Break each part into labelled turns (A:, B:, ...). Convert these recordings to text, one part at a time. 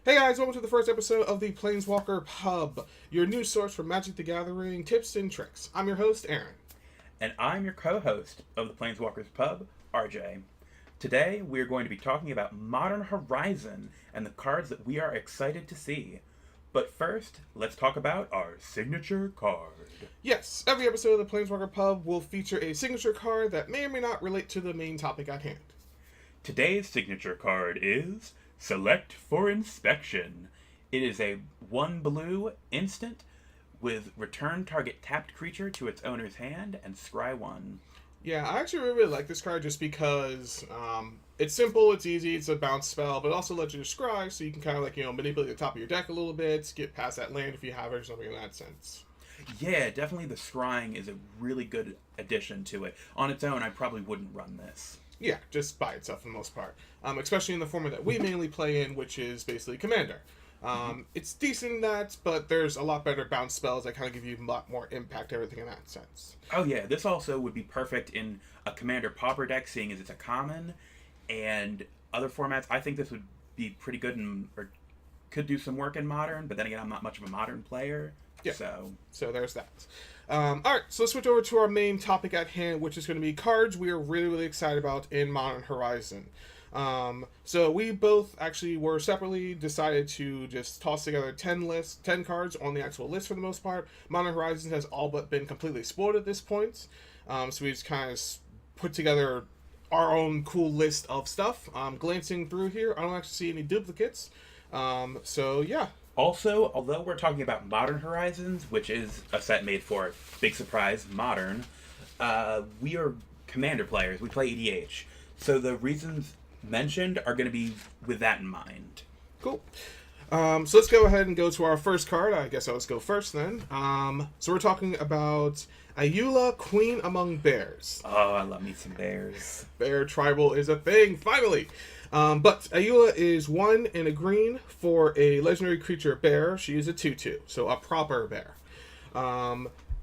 A: Hey guys, welcome to the first episode of the Planeswalker Pub, your news source for Magic the Gathering tips and tricks. I'm your host, Aaron.
B: And I'm your co-host of the Planeswalkers Pub, RJ. Today, we're going to be talking about Modern Horizon and the cards that we are excited to see. But first, let's talk about our signature card.
A: Yes, every episode of the Planeswalker Pub will feature a signature card that may or may not relate to the main topic at hand.
B: Today's signature card is Select for Inspection. It is a 1 blue instant with return target tapped creature to its owner's hand and scry 1.
A: Yeah, I actually really like this card just because it's simple, it's easy, it's a bounce spell, but it also lets you to scry, so you can kind of manipulate the top of your deck a little bit, get past that land if you have it or something in that sense.
B: Yeah, definitely the scrying is a really good addition to it. On its own, I probably wouldn't run this.
A: Yeah, just by itself for the most part. Especially in the format that we mainly play in, which is basically Commander. It's decent in that, but there's a lot better bounce spells that kind of give you a lot more impact to everything in that sense.
B: Oh yeah, this also would be perfect in a Commander Pauper deck, seeing as it's a common, and other formats. I think this would be pretty good or could do some work in Modern, but then again, I'm not much of a Modern player.
A: Yeah.
B: So
A: there's that. Alright, so let's switch over to our main topic at hand, which is going to be cards we are really, really excited about in Modern Horizon. So we both actually were separately decided to just toss together 10 cards on the actual list for the most part. Modern Horizons has all but been completely spoiled at this point. So we just kind of put together our own cool list of stuff. Glancing through here, I don't actually see any duplicates. So yeah.
B: Also, although we're talking about Modern Horizons, which is a set made for, big surprise, Modern, we are Commander players. We play EDH. So the reasons mentioned are going to be with that in mind.
A: Cool. So let's go ahead and go to our first card. I guess I'll just go first then. So we're talking about Ulock Queen among bears.
B: Oh, I love me some bears.
A: Bear tribal is a thing, finally. But Ayula is 1 and a green for a legendary creature bear. She is a 2/2, so a proper bear.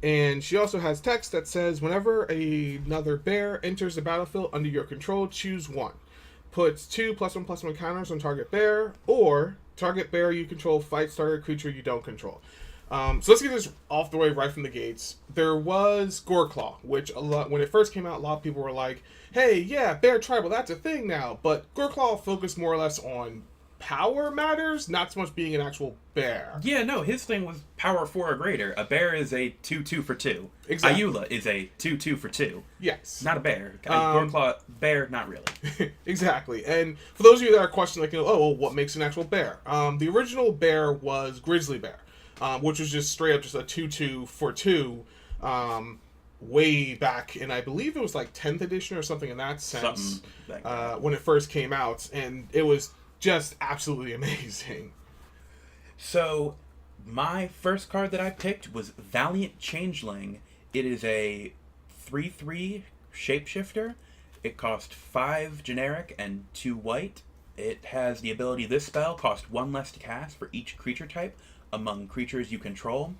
A: And she also has text that says, whenever another bear enters the battlefield under your control, choose 1. Puts 2 +1/+1 counters on target bear, or target bear you control fights target creature you don't control. So let's get this off the way right from the gates. There was Goreclaw, which when it first came out, a lot of people were like, hey, yeah, bear tribal, that's a thing now. But Goreclaw focused more or less on power matters, not so much being an actual bear.
B: Yeah, no, his thing was power 4 or greater. A bear is a 2/2 for 2.
A: Exactly.
B: Ayula is a 2/2 for 2.
A: Yes.
B: Not a bear. Goreclaw, bear, not really.
A: Exactly. And for those of you that are questioning, oh, well, what makes an actual bear? The original bear was Grizzly Bear, which was just straight up just a 2/2 for 2, way back in, I believe it was like 10th edition or something in that sense,
B: Like that.
A: when it first came out, and it was just absolutely amazing.
B: So, my first card that I picked was Valiant Changeling. It is a 3/3 shapeshifter. It cost 5 generic and 2 white. It has the ability, this spell costs 1 less to cast for each creature type among creatures you control.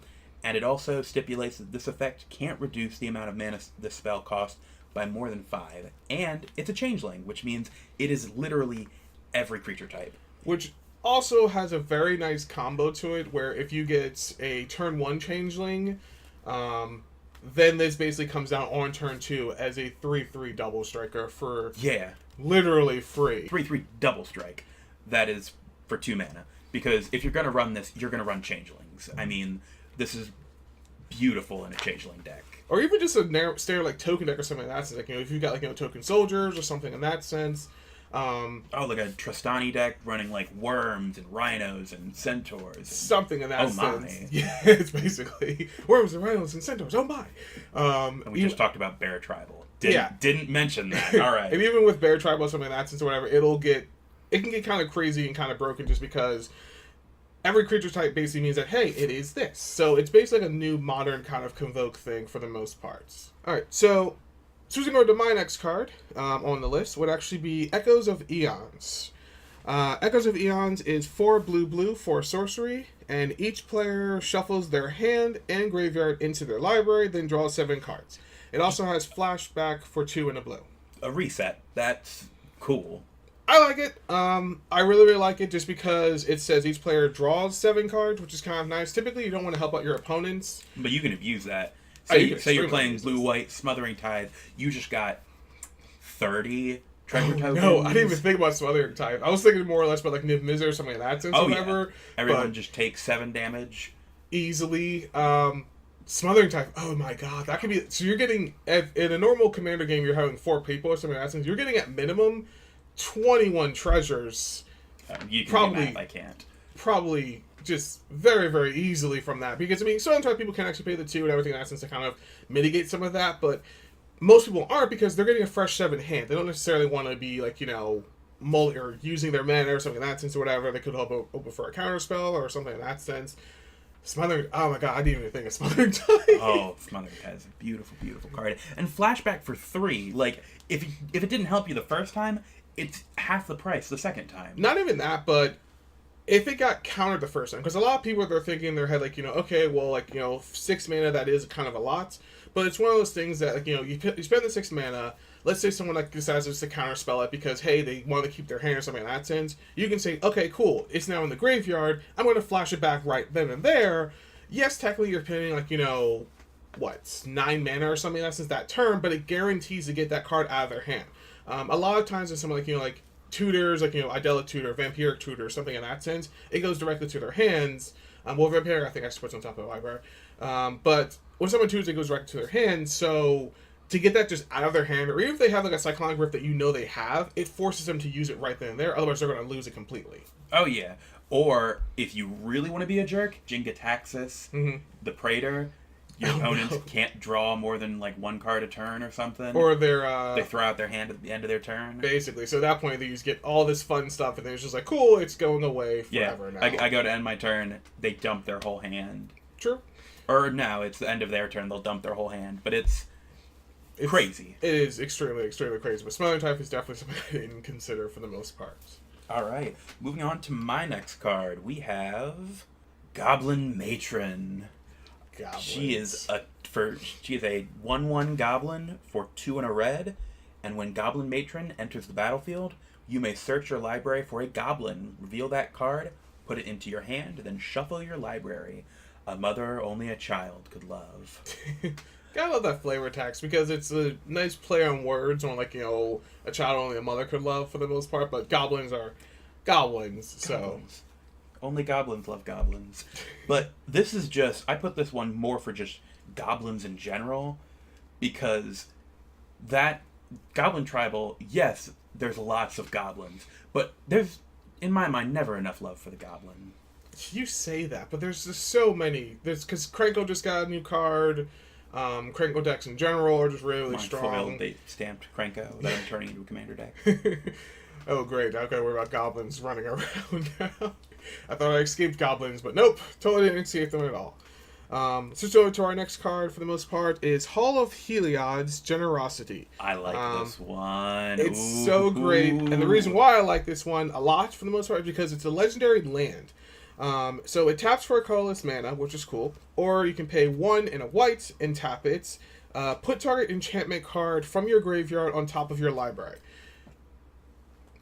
B: And it also stipulates that this effect can't reduce the amount of mana this spell costs by more than 5. And it's a changeling, which means it is literally every creature type.
A: Which also has a very nice combo to it, where if you get a turn 1 changeling, then this basically comes down on turn 2 as a 3/3 double striker for literally free.
B: 3/3 double strike. That is for 2 mana. Because if you're going to run this, you're going to run changelings. I mean, this is beautiful in a changeling deck.
A: Or even just a standard token deck or something like that. So if you've got token soldiers or something in that sense.
B: Like a Tristani deck running worms and rhinos and centaurs. And,
A: something in that sense.
B: My.
A: Yeah, it's basically worms and rhinos and centaurs. Oh my.
B: And we just talked about bear tribal. Didn't mention that. All right.
A: And even with bear tribal or something like that sense or whatever, it can get kind of crazy and kind of broken just because every creature type basically means that, hey, it is this. So it's basically a new modern kind of convoke thing for the most parts. Alright, so switching over to my next card on the list would actually be Echoes of Eons. Echoes of Eons is 4 blue for sorcery, and each player shuffles their hand and graveyard into their library, then draws 7 cards. It also has flashback for 2 and a blue.
B: A reset. That's cool.
A: I like it. I really, really like it just because it says each player draws 7 cards, which is kind of nice. Typically, you don't want to help out your opponents.
B: But you can abuse that.
A: Oh, you can
B: Say you're
A: extremely
B: playing
A: abuse
B: blue-white Smothering Tithe. You just got 30 treasure tokens.
A: No, I didn't even think about Smothering Tithe. I was thinking more or less about like Niv Mizzet or something like that since whatever.
B: Yeah. Everyone just takes 7 damage.
A: Easily. Smothering Tithe. Oh my god, that could be. So you're getting in a normal commander game, you're having 4 people or something like that. Since you're getting at minimum 21 treasures.
B: You can
A: probably
B: do math, I can't.
A: Probably just very, very easily from that because I mean, sometimes people can actually pay the 2 and everything like that since to kind of mitigate some of that, but most people aren't because they're getting a fresh 7 hand. They don't necessarily want to be like or using their mana or something in that sense or whatever. They could open for a counter spell or something in that sense. Smothering. Oh my god, I didn't even think of Smothering Tithe.
B: Oh, Smothering Tithe is a beautiful, beautiful card. And Flashback for 3. Like, if it didn't help you the first time, it's half the price the second time.
A: Not even that, but if it got countered the first time, because a lot of people are thinking in their head, like, okay, well, like, 6 mana, that is kind of a lot. But it's one of those things that, like, you spend the 6 mana. Let's say someone like decides just to counterspell it because, hey, they want to keep their hand or something in that sense. You can say, okay, cool, it's now in the graveyard. I'm going to flash it back right then and there. Yes, technically you're paying, like, 9 mana or something in that sense that turn, but it guarantees to get that card out of their hand. A lot of times, with someone like tutors, like Idyllic Tutor, Vampiric Tutor, something in that sense, it goes directly to their hands. Well, Vampiric, I think I should put on top of the library. But when someone tutors, it goes directly to their hands. So to get that just out of their hand, or even if they have like a Cyclonic Rift that they have, it forces them to use it right then and there. Otherwise, they're going to lose it completely.
B: Oh yeah. Or if you really want to be a jerk, Jingataxis, the Praetor. Your opponents can't draw more than like 1 card a turn or something.
A: Or
B: they throw out their hand at the end of their turn.
A: Basically. So at that point, they just get all this fun stuff, and then it's just like, cool, it's going away forever now.
B: I go to end my turn, they dump their whole hand.
A: True.
B: Or no, it's the end of their turn, they'll dump their whole hand. But it's crazy.
A: It is extremely, extremely crazy. But Smothering Tithe is definitely something I didn't consider for the most part.
B: All right. Moving on to my next card, we have Goblin Matron.
A: Goblins.
B: She is a 1/1 goblin for 2 and a red, and when Goblin Matron enters the battlefield, you may search your library for a goblin, reveal that card, put it into your hand, then shuffle your library. A mother only a child could love.
A: Gotta love that flavor text because it's a nice play on words on like a child only a mother could love for the most part, but goblins are goblins. So
B: only goblins love goblins. But this is just, I put this one more for just goblins in general, because that goblin tribal, yes, there's lots of goblins, but there's, in my mind, never enough love for the goblin.
A: You say that, but there's just so many. There's because Krenko just got a new card. Krenko decks in general are just really strong.
B: Foiled, they stamped Krenko that I'm turning into a commander deck.
A: Oh, great. I've got to worry about goblins running around now. I thought I escaped goblins, but nope. Totally didn't escape them at all. Switch over to our next card, for the most part, is Hall of Heliod's Generosity.
B: I like this one.
A: It's so great. And the reason why I like this one a lot, for the most part, is because it's a legendary land. So it taps for a colorless mana, which is cool. Or you can pay 1 and a white and tap it. Put target enchantment card from your graveyard on top of your library.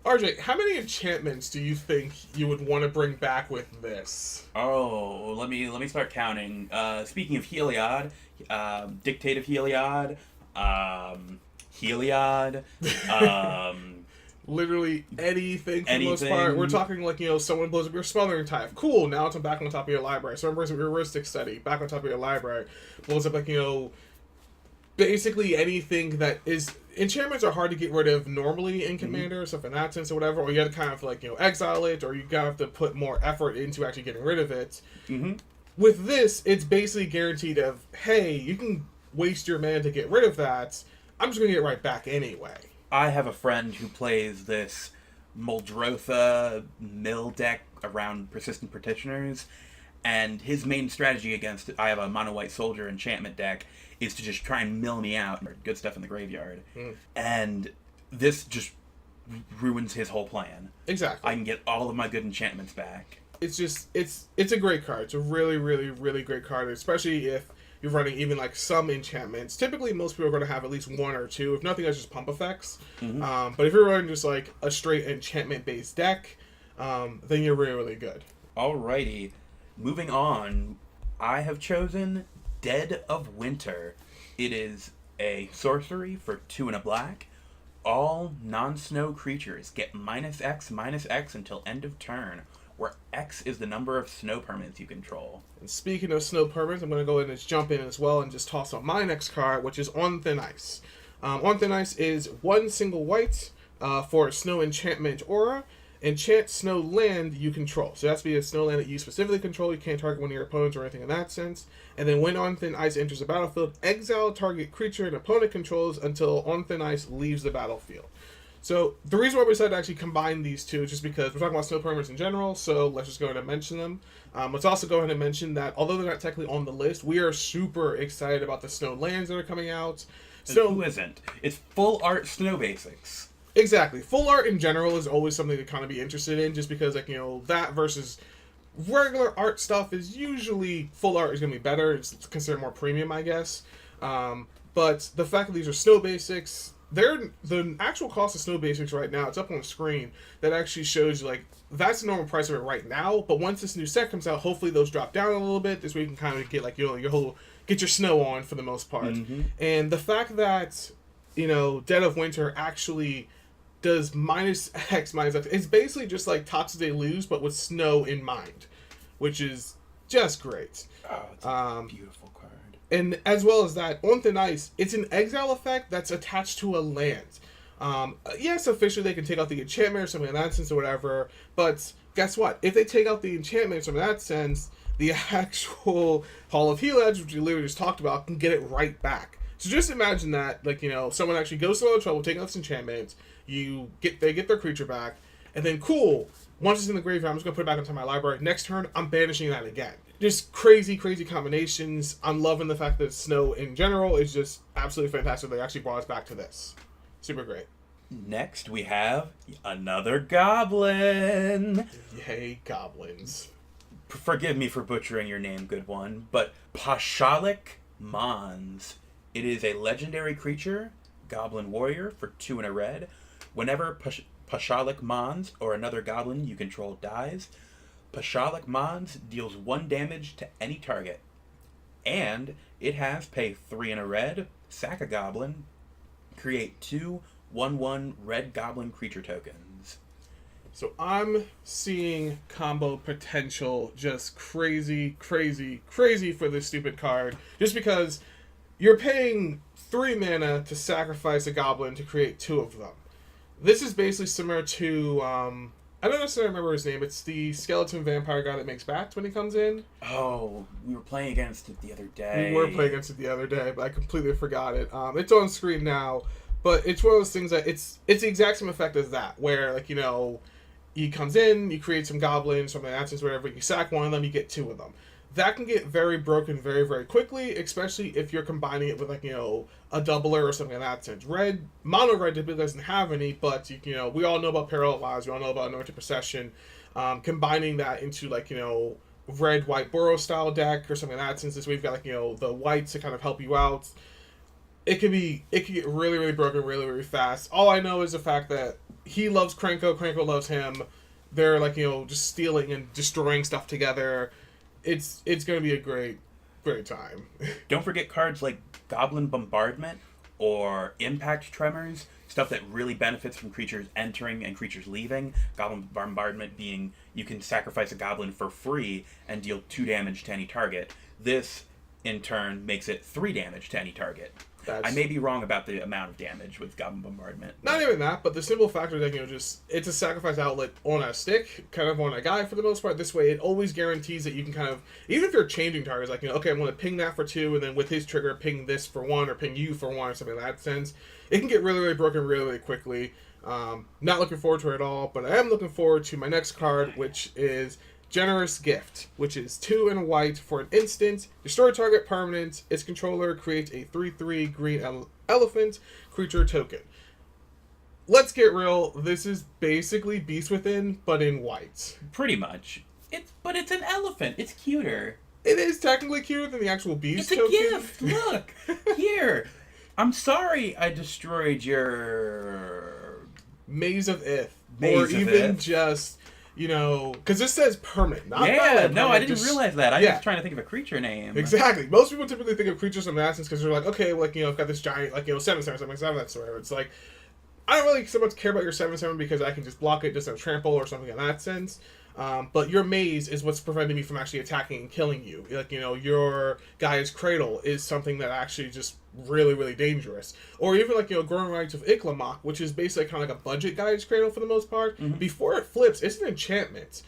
A: RJ, how many enchantments do you think you would want to bring back with this?
B: Oh, let me start counting. Speaking of Heliod, Dictate of Heliod, Heliod,
A: literally anything for the most part. We're talking like, someone blows up your Smothering Tithe. Cool, now it's back on top of your library. Someone brings up your Heuristic Study, back on top of your library. Blows up like, basically anything that is... Enchantments are hard to get rid of normally in Commander, stuff in that sense or whatever, or you gotta kind of like, exile it, or you gotta have to put more effort into actually getting rid of it. With this, it's basically guaranteed of, hey, you can waste your mana to get rid of that, I'm just gonna get it right back anyway.
B: I have a friend who plays this Muldrotha mill deck around Persistent Petitioners, and his main strategy against it, I have a mono white soldier enchantment deck, is to just try and mill me out, or good stuff in the graveyard. And this just ruins his whole plan.
A: Exactly.
B: I can get all of my good enchantments back.
A: It's just, it's a great card. It's a really, really, really great card, especially if you're running even like some enchantments. Typically, most people are going to have at least one or two, if nothing else, just pump effects. But if you're running just like a straight enchantment-based deck, then you're really, really good.
B: Alrighty, moving on, I have chosen Dead of Winter. It is a sorcery for 2 and a black. All non-snow creatures get -X until end of turn, where X is the number of snow permanents you control.
A: And speaking of snow permanents, I'm going to go ahead and just jump in as well and just toss out my next card, which is On Thin Ice. On Thin Ice is 1 single white for a snow enchantment aura. Enchant snow land you control. So it has to be a snow land that you specifically control. You can't target one of your opponents or anything in that sense. And then when On Thin Ice enters the battlefield, exile target creature an opponent controls until On Thin Ice leaves the battlefield. So the reason why we decided to actually combine these two is just because we're talking about snow permanents in general, so let's just go ahead and mention them. Let's also go ahead and mention that although they're not technically on the list, we are super excited about the snow lands that are coming out.
B: So who isn't? It's full art snow basics.
A: Exactly. Full art in general is always something to kind of be interested in, just because, like, you know, that versus regular art stuff is usually full art is going to be better. It's considered more premium, I guess. But the fact that these are snow basics, the actual cost of snow basics right now, it's up on the screen, that actually shows you, like, that's the normal price of it right now. But once this new set comes out, hopefully those drop down a little bit. This way you can kind of get, like, you know, get your snow on for the most part. And the fact that, you know, Dead of Winter actually does -X, -X. It's basically just like Toxic Deluge, but with snow in mind, which is just great.
B: Oh, it's a beautiful card.
A: And as well as that, On Thin Ice, it's an exile effect that's attached to a land. Yes, officially they can take out the enchantment or something in that sense or whatever, but guess what? If they take out the enchantment or something in that sense, the actual Hall of Helix, which we literally just talked about, can get it right back. So just imagine that, like, you know, someone actually goes through all the trouble taking out this enchantment, they get their creature back, and then cool, once it's in the graveyard, I'm just gonna put it back into my library. Next turn, I'm banishing that again. Just crazy, crazy combinations. I'm loving the fact that snow in general is just absolutely fantastic. They actually brought us back to this. Super great.
B: Next, we have another Goblin.
A: Yay, goblins.
B: Forgive me for butchering your name, good one, but Pechaluk Mons. It is a legendary creature, Goblin Warrior, for 2 and a red. Whenever Pechaluk Mons or another goblin you control dies, Pechaluk Mons deals 1 damage to any target. And it has pay 3 and a red, sack a goblin, create 2 1/1 red goblin creature tokens.
A: So I'm seeing combo potential just crazy, crazy, crazy for this stupid card. Just because you're paying 3 mana to sacrifice a goblin to create 2 of them. This is basically similar to, I don't necessarily remember his name. It's the skeleton vampire guy that makes bats when he comes in.
B: Oh, we were playing against it the other day.
A: We were playing against it the other day, but I completely forgot it. It's on screen now, but it's one of those things that it's the exact same effect as that, where, like, you know, he comes in, you create some goblins, something like that, whatever, you sack one of them, you get 2 of them. That can get very broken very, very quickly, especially if you're combining it with, like, you know, a doubler or something in that sense. Mono red typically doesn't have any, but, you know, we all know about Parallel Lives, we all know about Anointed Procession. Combining that into, like, you know, red, white, Burrow style deck or something in that sense, this way you've got, like, you know, the whites to kind of help you out. It could get really, really broken really, really fast. All I know is the fact that he loves Krenko loves him. They're, like, you know, just stealing and destroying stuff together. It's going to be a great time.
B: Don't forget cards like Goblin Bombardment or Impact Tremors, stuff that really benefits from creatures entering and creatures leaving. Goblin Bombardment being you can sacrifice a goblin for free and deal 2 damage to any target. This, in turn, makes it 3 damage to any target. I may be wrong about the amount of damage with Goblin Bombardment.
A: Not even that, but the simple factor that, you know, just it's a sacrifice outlet on a stick, kind of on a guy for the most part. This way, it always guarantees that you can kind of, even if you're changing targets, like, you know, okay, I'm going to ping that for 2, and then with his trigger, ping this for 1, or ping you for 1, or something in that sense. It can get really, really broken really, really quickly. Not looking forward to it at all, but I am looking forward to my next card, which is Generous Gift, which is 2 and a white for an instant. Destroy target permanent. Its controller creates a 3/3 green elephant creature token. Let's get real. This is basically Beast Within, but in white.
B: Pretty much. But it's an elephant. It's cuter.
A: It is technically cuter than the actual beast
B: It's
A: token.
B: a gift. Look here. I'm sorry I destroyed your
A: Maze of Ith.
B: Maze
A: or
B: of
A: even
B: Ith.
A: just, because this says permanent, not
B: yeah.
A: valid
B: No,
A: permanent,
B: I didn't
A: just-
B: realize that. I
A: yeah.
B: was trying to think of a creature name.
A: Exactly. Most people typically think of creatures from essence because they're like, okay, like, I've got this giant, like, 7/7, 7/7, that's whatever. It's like, I don't really so much care about your 7/7 because I can just block it, just a trample or something in that sense. But your maze is what's preventing me from actually attacking and killing you. Like, your Gaia's Cradle is something that actually just really, really dangerous. Or even like, Growing Rights of Iklamok, which is basically kind of like a budget Gaia's Cradle for the most part.
B: Mm-hmm.
A: Before it flips, it's an enchantment.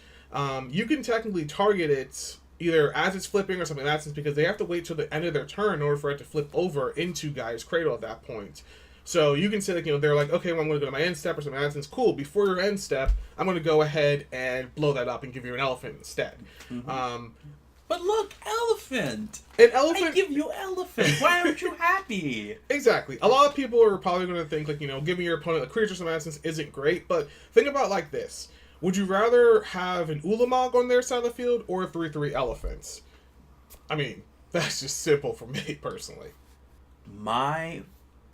A: You can technically target it either as it's flipping or something like that, because they have to wait till the end of their turn in order for it to flip over into Gaia's Cradle at that point. So you can say, like, they're like, okay, well, I'm going to go to my end step or something like that. Since cool, before your end step, I'm going to go ahead and blow that up and give you an elephant instead.
B: Mm-hmm. But look, elephant!
A: An elephant...
B: I give you elephant! Why aren't you happy?
A: Exactly. A lot of people are probably going to think, like, giving your opponent a creature of essence isn't great, but think about it like this. Would you rather have an Ulamog on their side of the field or 3/3 elephants? I mean, that's just simple for me, personally.
B: My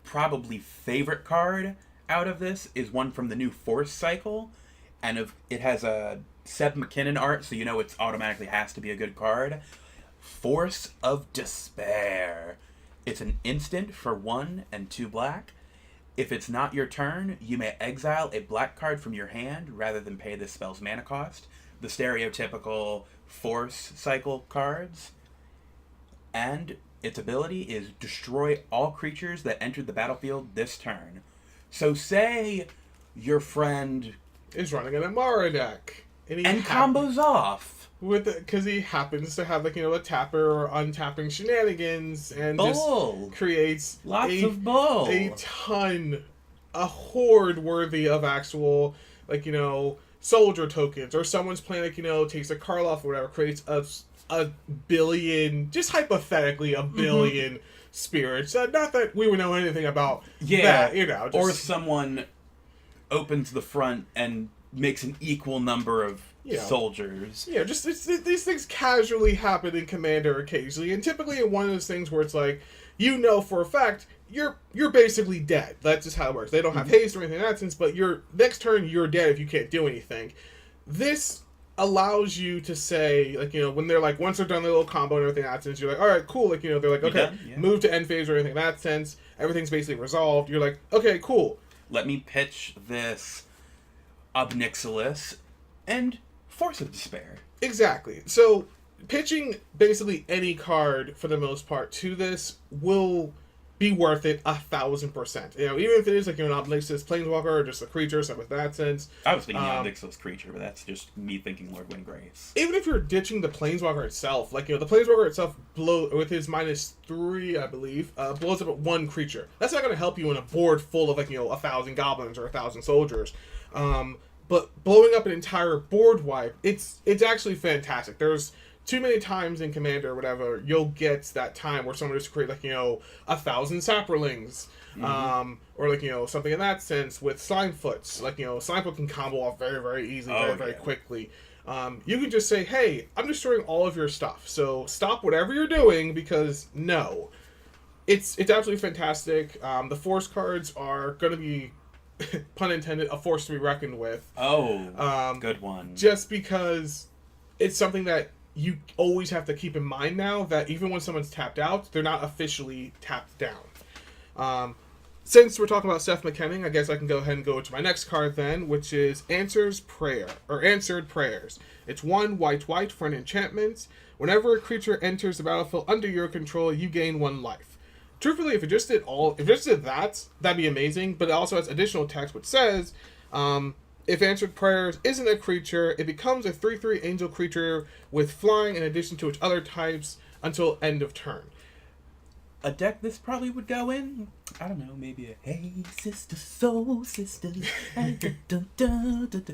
B: probably favorite card out of this is one from the new Force cycle, and it has a Seb McKinnon art, so it automatically has to be a good card. Force of Despair. It's an instant for 1 and 2 black. If it's not your turn, you may exile a black card from your hand rather than pay this spell's mana cost. The stereotypical Force cycle cards. And its ability is destroy all creatures that entered the battlefield this turn. So say your friend
A: is running an Amara deck.
B: And combos off.
A: Because he happens to have, like, a tapper or untapping shenanigans and
B: bull.
A: Just creates
B: lots of bull.
A: A horde worthy of actual, like, soldier tokens. Or someone's playing, like, takes a Karloff or whatever, creates a billion, just hypothetically, a billion spirits. Not that we would know anything about that, Just...
B: Or someone opens the front and makes an equal number of soldiers.
A: Yeah, just these things casually happen in Commander occasionally, and typically in one of those things where it's like, for a fact, you're basically dead. That's just how it works. They don't have haste or anything in that sense, but next turn you're dead if you can't do anything. This allows you to say, like, when they're like, once they're done their little combo and everything in that sense, you're like, alright, cool, like, they're like, okay, move to end phase or anything in that sense, everything's basically resolved, you're like, okay, cool.
B: Let me pitch this Obnixilis and Force of Despair.
A: Exactly. So, pitching basically any card, for the most part, to this will be worth it 1,000%. Even if it is, like, an Obnixilis Planeswalker or just a creature, something with that sense.
B: I was thinking Obnixilis creature, but that's just me thinking Lord Windgrace.
A: Even if you're ditching the Planeswalker itself, like, the Planeswalker itself, with his -3, I believe, blows up at 1 creature. That's not going to help you in a board full of, like, 1,000 goblins or 1,000 soldiers. But blowing up an entire board wipe, it's actually fantastic. There's too many times in Commander or whatever, you'll get that time where someone just create, like, 1,000 Saprolings. Or, like, something in that sense with Slimefoots. Like, Slimefoot can combo off very, very easily, very quickly. You can just say, hey, I'm destroying all of your stuff. So stop whatever you're doing because, no. It's absolutely fantastic. The Force cards are going to be, pun intended, a force to be reckoned with.
B: Good one.
A: Just because it's something that you always have to keep in mind now, that even when someone's tapped out, they're not officially tapped down. Since we're talking about Seth McKinnon, I guess I can go ahead and go to my next card then, which is Answered Prayers. It's 1 white for an enchantment. Whenever a creature enters the battlefield under your control, you gain 1 life. Truthfully, if it just did that, that'd be amazing, but it also has additional text which says, if Answered Prayers isn't a creature, it becomes a 3/3 angel creature with flying in addition to its other types until end of turn.
B: A deck this probably would go in, I don't know, maybe a Hey Sister Soul Sister. I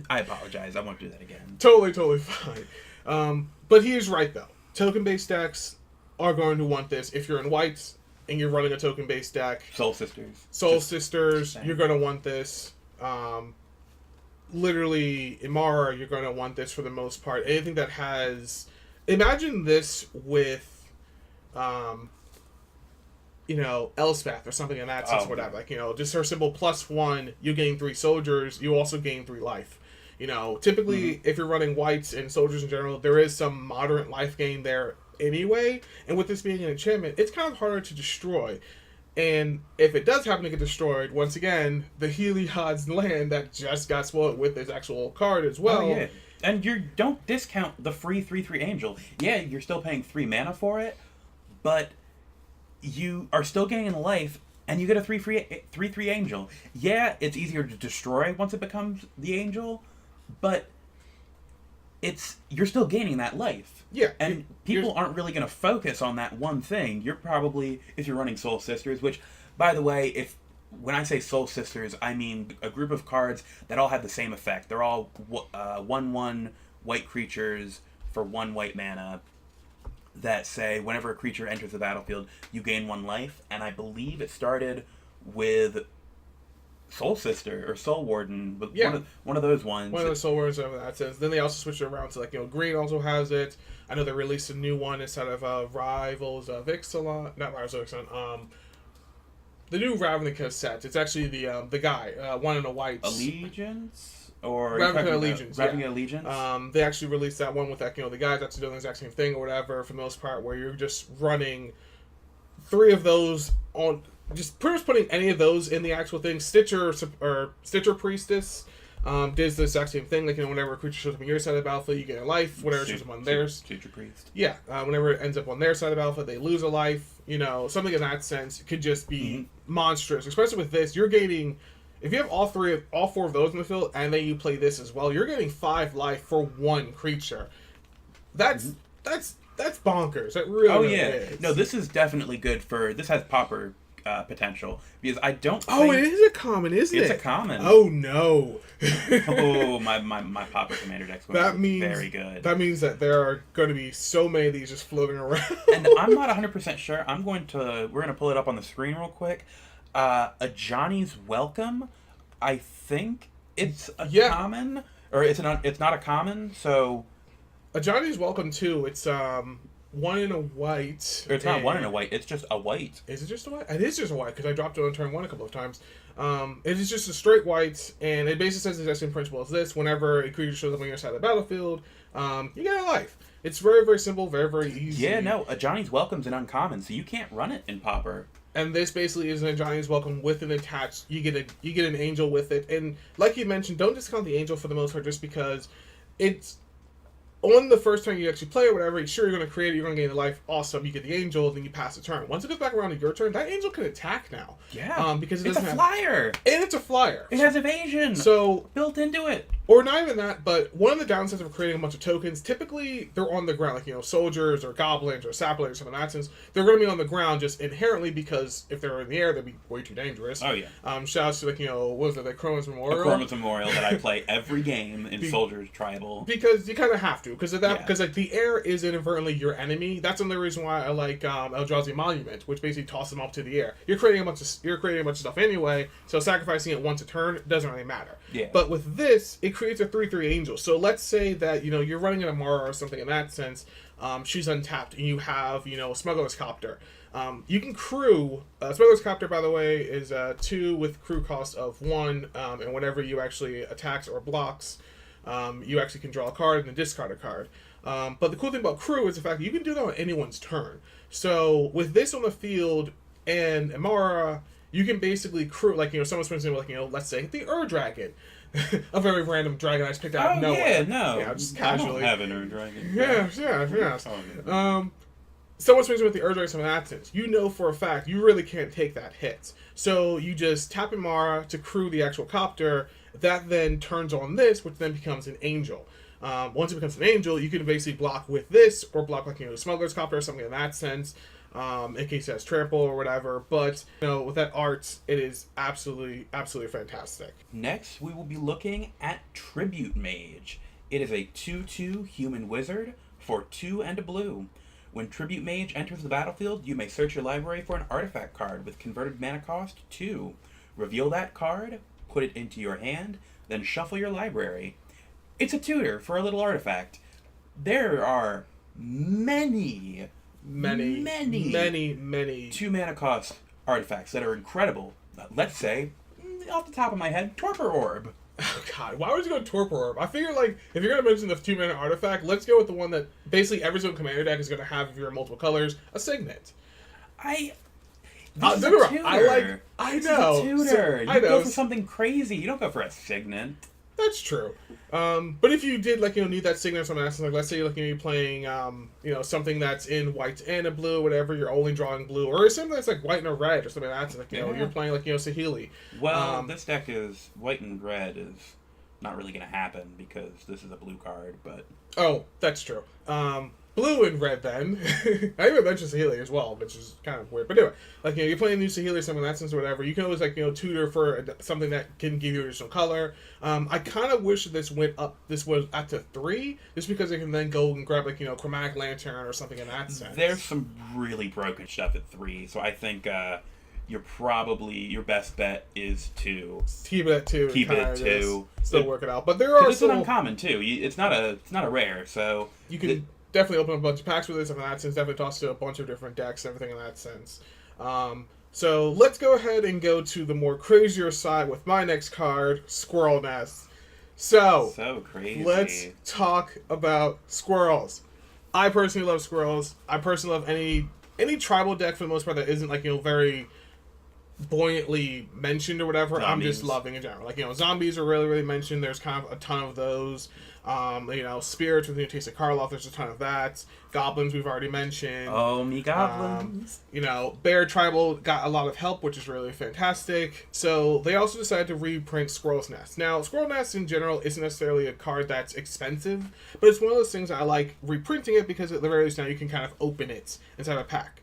B: apologize, I won't do that again.
A: Totally fine. But he is right though. Token-based decks are going to want this. If you're in whites and you're running a token-based deck,
B: Soul Sisters,
A: you're going to want this. Literally, Imara, you're going to want this for the most part. Anything that has imagine this with, Elspeth or something in that sense,
B: Oh,
A: whatever. Like, just her symbol +1, you gain 3 soldiers, you also gain 3 life. Typically, if you're running whites and soldiers in general, there is some moderate life gain there anyway. And with this being an enchantment, it's kind of harder to destroy. And if it does happen to get destroyed, once again, the Heliod's land that just got spoiled with this actual card as well.
B: Oh, yeah. And you don't discount the free 3/3 Angel. Yeah, you're still paying 3 mana for it, but you are still gaining life, and you get a 3/3 Angel. Yeah, it's easier to destroy once it becomes the Angel, but you're still gaining that life.
A: Yeah.
B: And people aren't really going to focus on that one thing. You're probably, if you're running Soul Sisters, which, by the way, when I say Soul Sisters, I mean a group of cards that all have the same effect. They're all 1/1 white creatures for 1 white mana that say whenever a creature enters the battlefield, you gain 1 life. And I believe it started with Soul Sister or Soul Warden, but one of those ones.
A: One of the Soul Wardens of that sense. Then they also switched it around to Green also has it. I know they released a new one instead of Rivals of Ixalan, not Rivals of Ixalan. The new Ravnica set. It's actually the guy, 1 in a white.
B: Allegiance or
A: Ravnica Allegiance.
B: Ravnica Allegiance.
A: They actually released that one with that the guys actually doing the exact same thing or whatever for the most part, where you're just running 3 of those on. Just pretty much putting any of those in the actual thing. Stitcher Priestess does the exact same thing. Whenever a creature shows up on your side of the battlefield, you get a life. Whenever it shows up on theirs,
B: Stitcher Priest.
A: Yeah. Whenever it ends up on their side of the battlefield, they lose a life. Something in that sense. It could just be monstrous. Especially with this, you're gaining. If you have all 4 of those in the field, and then you play this as well, you're getting 5 life for 1 creature. That's bonkers. That really is.
B: No, this is definitely good for. This has Pauper potential, because I don't think...
A: Oh, it is a common, isn't it?
B: It's a common.
A: Oh, no.
B: Oh, my Pauper Commander deck's going to be very good.
A: That means that there are going to be so many of these just floating around.
B: And I'm not 100% sure. We're going to pull it up on the screen real quick. A Johnny's Welcome, I think it's a common, or it's not a common, so...
A: A Johnny's Welcome, too, it's 1 in a white.
B: It's not 1 in a white, it's just a white.
A: Is it just a white? It is just a white, because I dropped it on turn 1 a couple of times. It is just a straight white, and it basically says the exact same principle as this. Whenever a creature shows up on your side of the battlefield, you get a life. It's very, very simple, very, very easy.
B: Yeah, no, a Johnny's Welcome's an uncommon, so you can't run it in Pauper.
A: And this basically is a Johnny's Welcome with an attached. You get an angel with it, and like you mentioned, don't discount the angel for the most part, just because it's on the first turn you actually play or whatever. Sure, you're going to create it, you're going to gain the life. Awesome, you get the angel, then you pass the turn. Once it goes back around to your turn, that angel can attack now.
B: Yeah,
A: because
B: it's a flyer,
A: and it's a flyer.
B: It has evasion,
A: so
B: built into it.
A: Or not even that, but one of the downsides of creating a bunch of tokens, typically they're on the ground, soldiers or goblins or saplings or something like that. They're going to be on the ground just inherently because if they're in the air, they'd be way too dangerous.
B: Oh, yeah.
A: Shouts to, what was it, the Chroma's Memorial?
B: The Chroma's Memorial that I play every game in Soldiers Tribal.
A: Because you kind of have to, because of that, because the air is inadvertently your enemy. That's another reason why I like Eldrazi Monument, which basically tosses them up to the air. You're creating a bunch of stuff anyway, so sacrificing it once a turn doesn't really matter.
B: Yeah.
A: But with this, it creates a 3/3 angel. So let's say that you're running an Amara or something in that sense. She's untapped, and you have Smuggler's Copter. You can crew. Smuggler's Copter, by the way, is 2 with crew cost of 1, and whenever you actually attacks or blocks, you actually can draw a card and then discard a card. But the cool thing about crew is the fact that you can do that on anyone's turn. So with this on the field and Amara, you can basically crew, someone's for example, let's say the Dragon. A very random dragon I just picked out of nowhere. Just casually.
B: I don't have an Dragon.
A: Yes. Someone swings with the Dragon, some of that sense. For a fact you really can't take that hit. So you just tap Amara to crew the actual copter. That then turns on this, which then becomes an angel. Once it becomes an angel, you can basically block with this, or block Smuggler's Copter or something in that sense. In case it has trample or whatever, but with that art, it is absolutely fantastic.
B: Next, we will be looking at Tribute Mage. It is a 2/2 human wizard for 2 and a blue. When Tribute Mage enters the battlefield, you may search your library for an artifact card with converted mana cost 2. Reveal that card, put it into your hand, then shuffle your library. It's a tutor for a little artifact. There are many 2-mana cost artifacts that are incredible. Let's say, off the top of my head, Torpor Orb.
A: Oh god, why would you go Torpor Orb? I figure, like, if you're gonna mention the 2-mana artifact, let's go with the one that basically every single commander deck is gonna have if you're in multiple colors, a Signet.
B: I
A: know.
B: This is a tutor.
A: I
B: You
A: know.
B: go for something crazy. You don't go for a Signet.
A: That's true. But if you did, like, need that Signet or something else, like, let's say, like, you're playing, something that's in white and a blue, whatever, you're only drawing blue, or something that's, like, white and a red, or something like that, like, you're playing, like, Saheeli.
B: Well, this deck is white and red is not really going to happen because this is a blue card, but...
A: Oh, that's true. Blue and red, then. I even mentioned Saheeli as well, which is kind of weird. But anyway, like, you're playing new Saheeli or something in that sense or whatever. You can always, like, tutor for something that can give you additional color. I kind of wish this was up to 3, just because it can then go and grab, like, Chromatic Lantern or something in that sense.
B: There's some really broken stuff at 3, so I think your best bet is to
A: keep it at 2.
B: Keep it at 2.
A: Still work it out. But there are
B: it's an uncommon, too. It's not a rare, so...
A: You can... definitely open up a bunch of packs with this in that sense. Definitely toss to a bunch of different decks and everything in that sense. So let's go ahead and go to the more crazier side with my next card, Squirrel Nest. So
B: crazy.
A: Let's talk about squirrels. I personally love squirrels. I personally love any tribal deck for the most part that isn't, like, very buoyantly mentioned or whatever.
B: Zombies.
A: I'm just loving in general. Like, zombies are really, really mentioned. There's kind of a ton of those. Spirits with Taste of Karloff, there's a ton of that. Goblins, we've already mentioned.
B: Oh, me goblins.
A: Bear Tribal got a lot of help, which is really fantastic. So they also decided to reprint Squirrel's Nest. Now, Squirrel Nest in general isn't necessarily a card that's expensive, but it's one of those things I like reprinting it because at the very least now you can kind of open it inside a pack.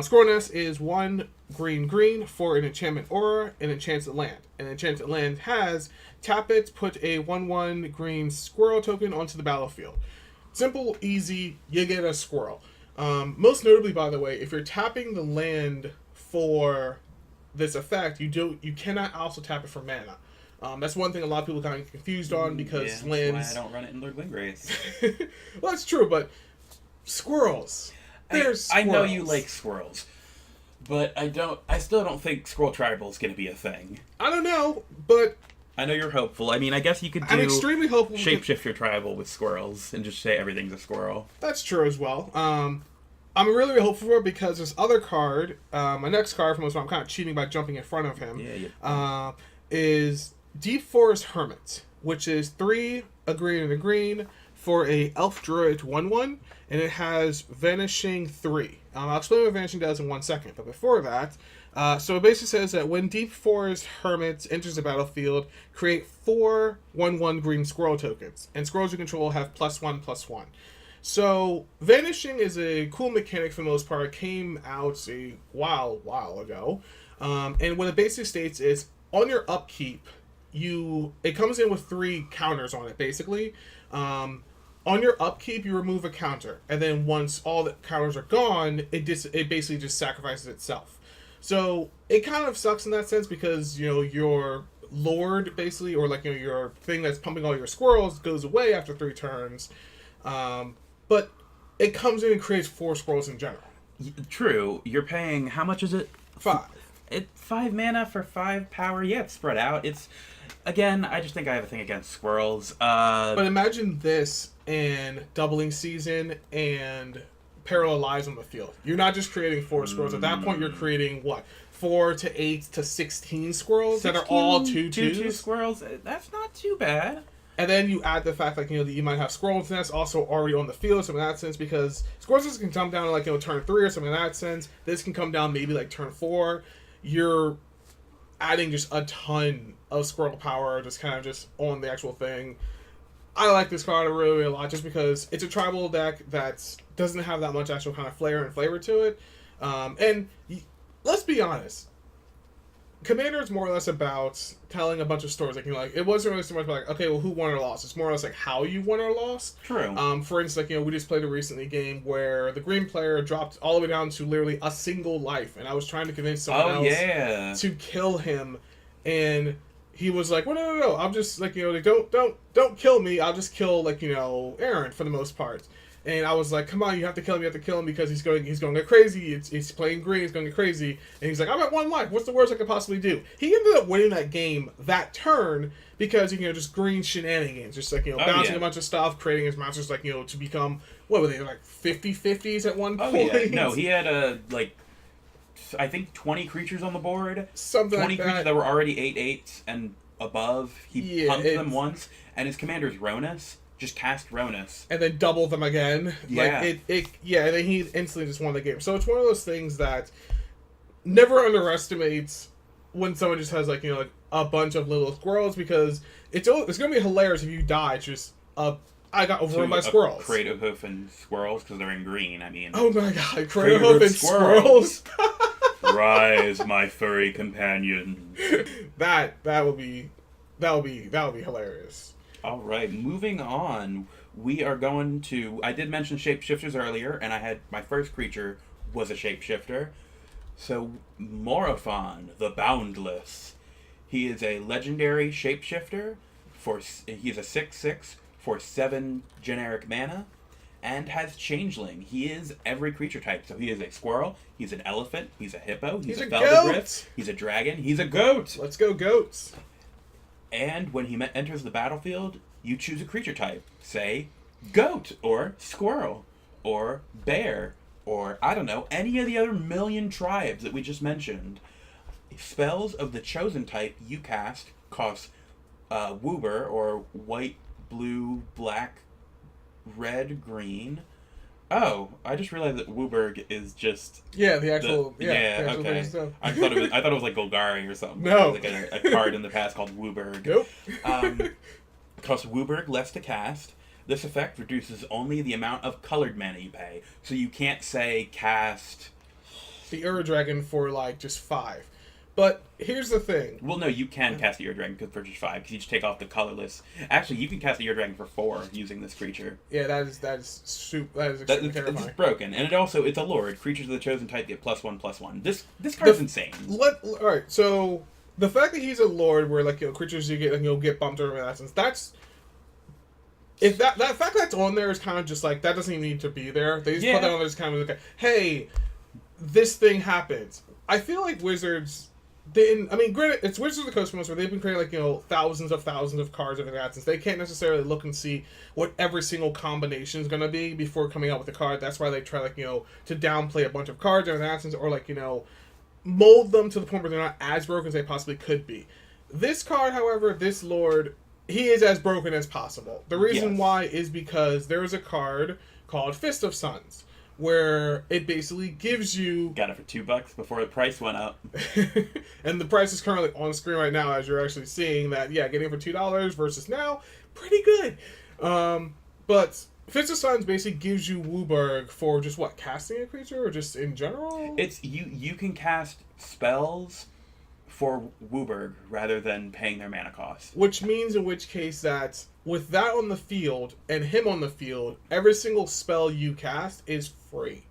A: Squirrel Nest is 1 green for an enchantment aura, an enchanted land. An enchanted land has tap it, put a 1/1 green squirrel token onto the battlefield. Simple, easy, you get a squirrel. Most notably, by the way, if you're tapping the land for this effect, you cannot also tap it for mana. That's one thing a lot of people kind of confused on because lands...
B: That's why I don't run it in Lord Windgrace.
A: Well, that's true, but squirrels.
B: I know you like squirrels, but I still don't think Squirrel Tribal is going to be a thing.
A: I don't know, but...
B: I know you're hopeful. I mean, I guess you could do...
A: I'm extremely hopeful.
B: Shapeshifter Tribal with squirrels and just say everything's a squirrel.
A: That's true as well. I'm really, really hopeful for it because this other card, my next card from this one, I'm kind of cheating by jumping in front of him, is Deep Forest Hermit, which is 3, a green and a green, for a Elf Druid 1/1, and it has Vanishing 3. I'll explain what Vanishing does in 1 second, but before that, so it basically says that when Deep Forest Hermit enters the battlefield, create 4 1/1 green squirrel tokens, and squirrels you control have +1/+1. So Vanishing is a cool mechanic for the most part. It came out a while ago, and what it basically states is on your upkeep, it comes in with 3 counters on it basically. On your upkeep, you remove a counter, and then once all the counters are gone, it basically just sacrifices itself. So it kind of sucks in that sense because your lord basically, or like your thing that's pumping all your squirrels goes away after 3 turns, but it comes in and creates 4 squirrels in general.
B: True. You're paying, how much is it?
A: 5.
B: 5 mana for 5 power. Yeah, it's spread out. It's, again, I just think I have a thing against squirrels.
A: But imagine this in Doubling Season and Parallel Lives on the field. You're not just creating 4 squirrels. At that point, you're creating, 4 to 8 to 16 squirrels that are all 2/2
B: squirrels. That's not too bad.
A: And then you add the fact, that you might have Squirrel's Nest also already on the field, something in that sense, because Squirrel's Nest can come down to, turn 3 or something in that sense. This can come down maybe, turn 4. You're adding just a ton of squirrel power just kind of just on the actual thing. I like this card really a lot just because it's a tribal deck that doesn't have that much actual kind of flair and flavor to it. And let's be honest, Commander is more or less about telling a bunch of stories. It wasn't really so much about okay, well, who won or lost. It's more or less how you won or lost.
B: True.
A: For instance, we just played a recently game where the green player dropped all the way down to literally a single life, and I was trying to convince someone else to kill him, and he was like, "Well, no, I'm just don't kill me. I'll just kill Aaron for the most part." And I was like, come on, you have to kill him because he's going to go crazy. He's playing green, he's going to go crazy. And he's like, I'm at 1 life. What's the worst I could possibly do? He ended up winning that game that turn because, just green shenanigans. Just like, bouncing a bunch of stuff, creating his monsters, like, to become, what were they, like 50/50s at one point?
B: Yeah. No, he had I think 20 creatures on the board.
A: Something
B: 20
A: like that.
B: creatures that were already 8/8s and above. He pumped them once. And his commander's Ronus. Just cast Ronus.
A: And then double them again.
B: Yeah.
A: And then he instantly just won the game. So it's one of those things that never underestimates when someone just has, like, a bunch of little squirrels, because it's going to be hilarious if you die. It's just, I got overrun by squirrels.
B: Craterhoof and squirrels, because they're in green, I mean.
A: Oh my god, Craterhoof and squirrels.
B: Rise, my furry companion.
A: That would be hilarious.
B: All right, moving on. We are going to... I did mention shapeshifters earlier, and I had... My first creature was a shapeshifter. So, Morophon, the Boundless. He is a legendary shapeshifter. He's a 6/6 for 7 generic mana, and has Changeling. He is every creature type. So he is a squirrel, he's an elephant, he's a hippo, he's a Feldegriff, he's a dragon, he's a goat!
A: Let's go goats!
B: And when he enters the battlefield, you choose a creature type. Say, goat, or squirrel, or bear, or, I don't know, any of the other million tribes that we just mentioned. Spells of the chosen type you cast cost Woober, or white, blue, black, red, green. Oh, I just realized that Wooberg is just
A: the actual
B: okay.
A: Stuff.
B: I thought it was like Golgari or something.
A: No,
B: like a card in the past called Wooberg.
A: Nope.
B: Costs Wooberg less to cast. This effect reduces only the amount of colored mana you pay, so you can't say cast
A: the Ur-Dragon for just 5. But here's the thing.
B: Well, no, you can cast the Ur-Dragon for just 5, because you just take off the colorless. Actually, you can cast the Ur-Dragon for 4 using this creature.
A: Yeah, that is extremely terrifying.
B: It's broken, and it's a lord. Creatures of the chosen type get +1/+1. This card's insane.
A: All right, so the fact that he's a lord, where creatures you get bumped over in essence, that's if that fact that's on there is kind of just that doesn't even need to be there. They just put that on there, just kind of hey, this thing happens. I feel like Wizards. Granted, it's Wizards of the Coast where they've been creating thousands of cards of essence. They can't necessarily look and see what every single combination is going to be before coming out with a card. That's why they try to downplay a bunch of cards of essence, or mold them to the point where they're not as broken as they possibly could be. This card, however, this Lord, he is as broken as possible. The reason why is because there is a card called Fist of Suns, where it basically gives you...
B: Got it for $2 before the price went up.
A: And the price is currently on screen right now, as you're actually seeing that, getting it for $2 versus now, pretty good. But Fist of Suns basically gives you Wooberg for just, casting a creature, or just in general?
B: It's, you can cast spells for Wooberg rather than paying their mana cost.
A: Which means, in which case, that with that on the field and him on the field, every single spell you cast is free.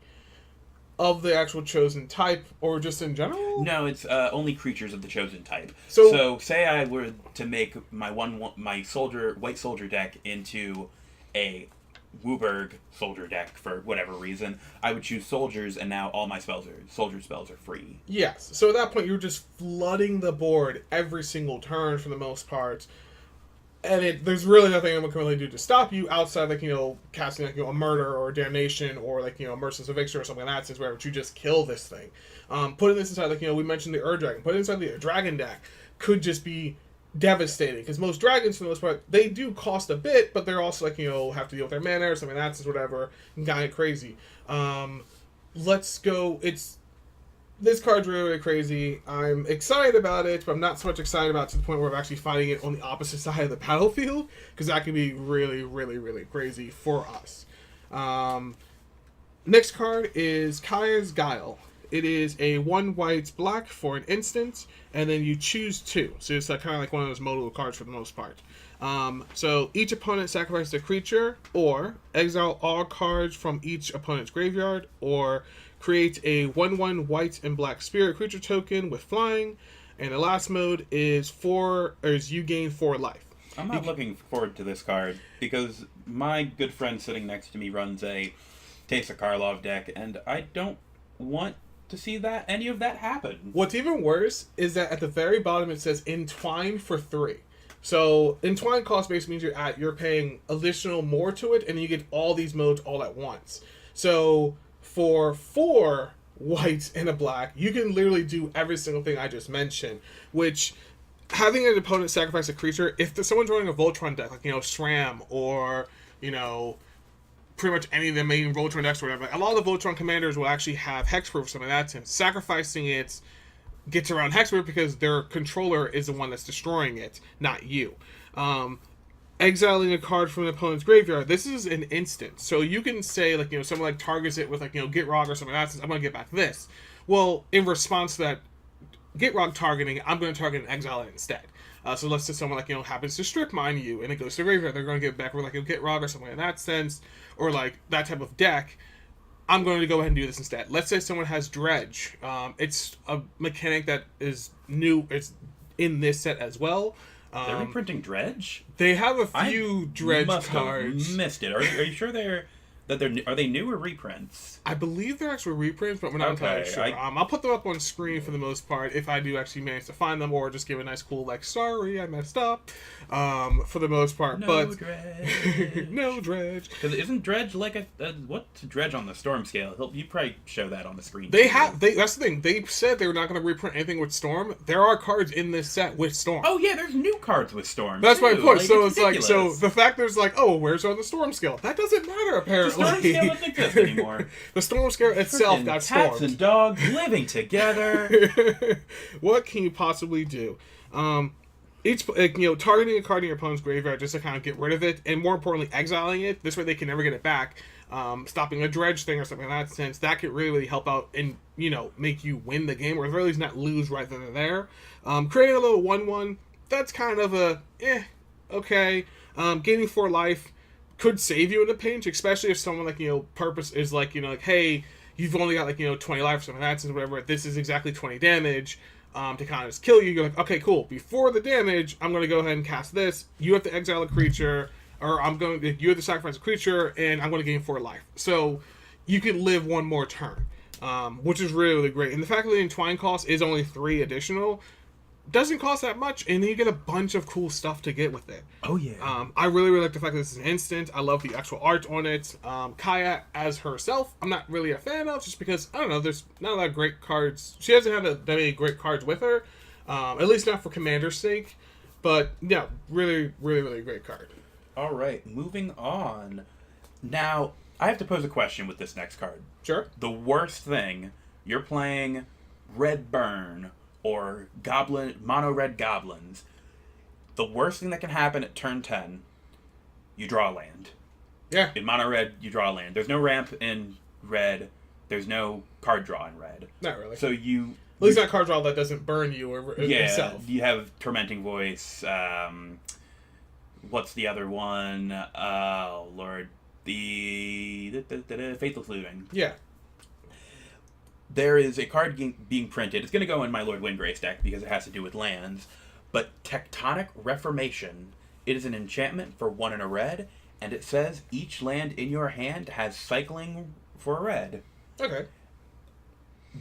A: Of the actual chosen type, or just in general?
B: No, it's only creatures of the chosen type. So say I were to make my white soldier deck into a Wooberg soldier deck for whatever reason, I would choose soldiers, and now all my soldier spells are free.
A: Yes. So at that point, you're just flooding the board every single turn for the most part. And there's really nothing anyone can really do to stop you outside, casting a murder or a damnation or a merciless eviction or something like that. Since wherever you just kill this thing, putting this inside we mentioned the Ur-Dragon, putting it inside the dragon deck could just be devastating, because most dragons for the most part they do cost a bit, but they're also have to deal with their mana or something like that, whatever, and kind of crazy. Let's go. This card's really, really crazy. I'm excited about it, but I'm not so much excited about it to the point where I'm actually fighting it on the opposite side of the battlefield, because that can be really, really, really crazy for us. Next card is Kaya's Guile. It is a 1 white black for an instant, and then you choose 2. So it's kind of like one of those modal cards for the most part. So each opponent sacrifices a creature, or exile all cards from each opponent's graveyard, or create a 1/1 white and black spirit creature token with flying. And the last mode is you gain 4 life.
B: I'm not looking forward to this card, because my good friend sitting next to me runs a Taste of Karlov deck, and I don't want to see any of that happen.
A: What's even worse is that at the very bottom it says Entwine for 3. So Entwine cost basically means you're paying additional more to it, and you get all these modes all at once. So for 4 whites and a black, you can literally do every single thing I just mentioned, which having an opponent sacrifice a creature, if someone's running a Voltron deck, like, SRAM or, pretty much any of the main Voltron decks or whatever, like, a lot of the Voltron commanders will actually have Hexproof or something like that, and sacrificing it gets around Hexproof because their controller is the one that's destroying it, not you. Exiling a card from an opponent's graveyard, this is an instant. So you can say, like, someone like targets it with, like, Gitrog or something like that, says, I'm going to get back this. Well, in response to that Gitrog targeting, I'm going to target and exile it instead. So let's say someone, like, happens to strip mine you and it goes to the graveyard, they're going to get back with, like, a Gitrog or something in that sense, or, like, that type of deck. I'm going to go ahead and do this instead. Let's say someone has Dredge. It's a mechanic that is new. It's in this set as well.
B: They're reprinting Dredge?
A: They have a few Dredge
B: must
A: cards.
B: Have missed it. Are you sure are they new or reprints?
A: I believe they're actually reprints, but we're not entirely sure. I'll put them up on screen for the most part if I do actually manage to find them, or just give a nice cool, like, sorry, I messed up, for the most part.
B: No Dredge.
A: No Dredge.
B: Because isn't Dredge like what's Dredge on the Storm scale? You probably show that on the screen.
A: That's the thing. They said they were not going to reprint anything with Storm. There are cards in this set with Storm.
B: Oh yeah, there's new cards with Storm.
A: That's my point.
B: Like,
A: so it's like, so the fact there's like, oh, where's on the Storm scale? That doesn't matter apparently.
B: The Storm scale doesn't exist anymore.
A: The Storm scale itself got stormed.
B: Cats and dogs living together.
A: What can you possibly do? Targeting a card in your opponent's graveyard just to kind of get rid of it, and more importantly, exiling it. This way, they can never get it back. Stopping a Dredge thing or something in that sense, that could really help out and make you win the game, or at the very least not lose right then and there. Creating a little 1/1, that's kind of a okay. Gaining 4 life could save you in a pinch, especially if someone like purpose is like like, hey, you've only got like 20 life or something like that, whatever. This is exactly 20 damage. To kind of just kill you. You're like, okay, cool. Before the damage, I'm going to go ahead and cast this. You have to exile a creature, or you have to sacrifice a creature, and I'm going to gain 4 life. So you can live one more turn, which is really, really great. And the fact that the Entwine cost is only 3 additional doesn't cost that much, and then you get a bunch of cool stuff to get with it.
B: Oh yeah.
A: I really, really like the fact that this is an instant. I love the actual art on it. Kaya as herself, I'm not really a fan of, just because I don't know. There's not a lot of great cards. She hasn't had that many great cards with her, at least not for Commander's sake. But yeah, really, really, really great card.
B: All right, moving on. Now I have to pose a question with this next card.
A: Sure.
B: The worst thing, you're playing Red Burn or mono red goblins. The worst thing that can happen at turn 10, you draw a land.
A: Yeah.
B: In mono red, you draw a land. There's no ramp in red. There's no card draw in red.
A: Not really.
B: So
A: at least not card draw that doesn't burn you yourself.
B: You have Tormenting Voice. What's the other one? Oh Lord, the Faithless Looting.
A: Yeah.
B: There is a card being printed. It's going to go in my Lord Windgrace deck because it has to do with lands. But Tectonic Reformation. It is an enchantment for 1 and a red, and it says each land in your hand has cycling for a red.
A: Okay.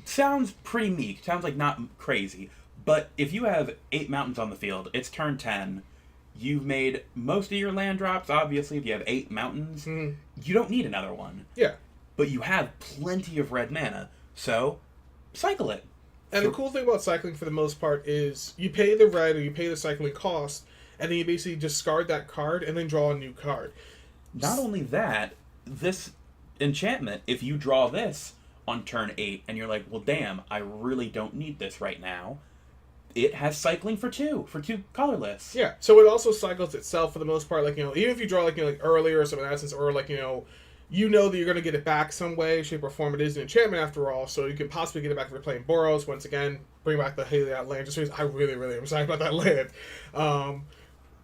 B: Sounds pretty meek. Sounds like not crazy. But if you have 8 mountains on the field, it's turn 10. You've made most of your land drops, obviously, if you have 8 mountains. Mm-hmm. You don't need another one.
A: Yeah.
B: But you have plenty of red mana. So, cycle it.
A: And the cool thing about cycling, for the most part, is you pay the red or you pay the cycling cost, and then you basically discard that card and then draw a new card.
B: Not only that, this enchantment, if you draw this on turn 8, and you're like, well, damn, I really don't need this right now, it has cycling for 2 colorless.
A: Yeah, so it also cycles itself for the most part. Like, even if you draw, like, like earlier or something like that, or, like, you know that you're going to get it back some way, shape, or form. It is an enchantment after all, so you can possibly get it back if you're playing Boros. Once again, bring back the Heliod land, just because I really, really am excited about that land.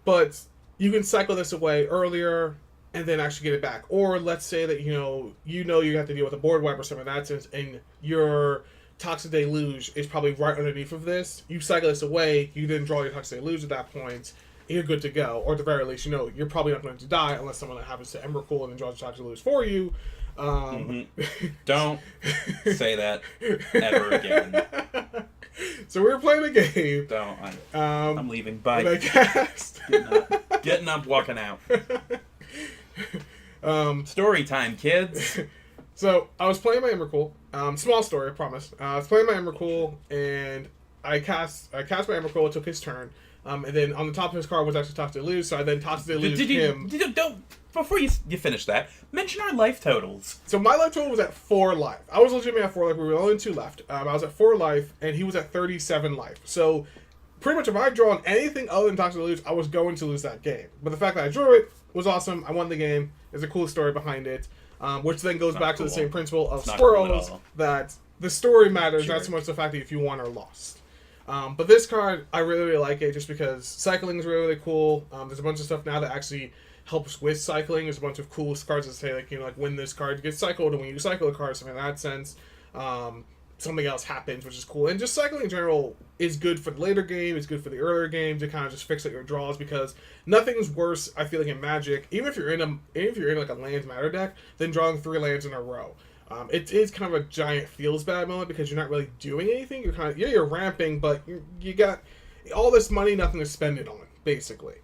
A: But you can cycle this away earlier and then actually get it back. Or let's say that, you have to deal with a board wipe or something in that sense, and your Toxic Deluge is probably right underneath of this. You cycle this away, you then draw your Toxic Deluge at that point, you're good to go. Or at the very least, you know, you're probably not going to die unless someone happens to Emrakul and then draws a to lose for you.
B: Don't say that ever again.
A: So we were playing a game.
B: Don't. I'm leaving. Bye.
A: And I cast.
B: Getting up, walking out. Story time, kids.
A: So I was playing my Emrakul. Small story, I promise. I was playing my Emrakul, and I cast my Emrakul. It took his turn. And then on the top of his card was actually Toxic Deluge, so I then Toxic Deluge him.
B: Before you finish that, mention our life totals.
A: So my life total was at 4 life. I was legitimately at 4 life. We were only 2 left. I was at 4 life, and he was at 37 life. So pretty much if I draw on anything other than Toxic Deluge, I was going to lose that game. But the fact that I drew it was awesome. I won the game. There's a cool story behind it, which then goes back to the same principle of Squirrels, that the story matters, not so much the fact that if you won or lost. But this card, I really, really like it just because cycling is really, really cool. There's a bunch of stuff now that actually helps with cycling. There's a bunch of cool cards that say, like, you know, like when this card gets cycled, and when you cycle a card, something in that sense, something else happens, which is cool. And just cycling in general is good for the later game. It's good for the earlier game to kind of just fix up your draws, because nothing's worse, I feel like, in Magic, even if you're in like a lands matter deck, than drawing 3 lands in a row. It is kind of a giant feels bad moment because you're not really doing anything. You're kind of you're ramping, but you got all this money, nothing to spend it on, basically.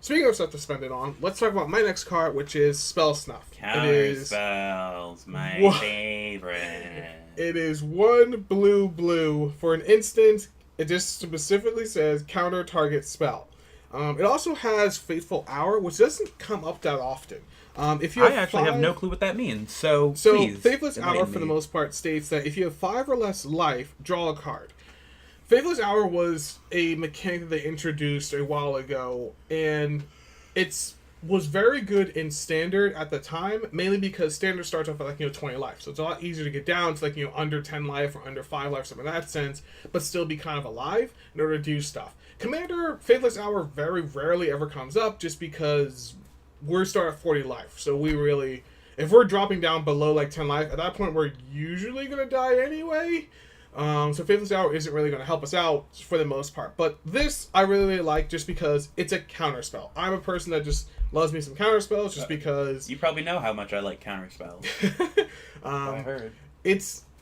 A: Speaking of stuff to spend it on, let's talk about my next card, which is Spell Snuff.
B: Counter spells, my favorite.
A: It is 1 blue for an instant. It just specifically says counter target spell. It also has Fateful Hour, which doesn't come up that often. If you
B: I have no clue what that means, so please,
A: Faithless Hour, for the most part, states that if you have 5 or less life, draw a card. Faithless Hour was a mechanic that they introduced a while ago, and was very good in Standard at the time, mainly because Standard starts off at 20 life, so it's a lot easier to get down to under 10 life or under 5 life, something in that sense, but still be kind of alive in order to do stuff. Commander, Faithless Hour very rarely ever comes up, just because we're starting at 40 life, so we really, if we're dropping down below 10 life, at that point we're usually going to die anyway. So Faithless Hour isn't really going to help us out for the most part. But this I really, really like just because it's a counter spell. I'm a person that just loves me some counter spells just because...
B: You probably know how much I like counter spells. I heard.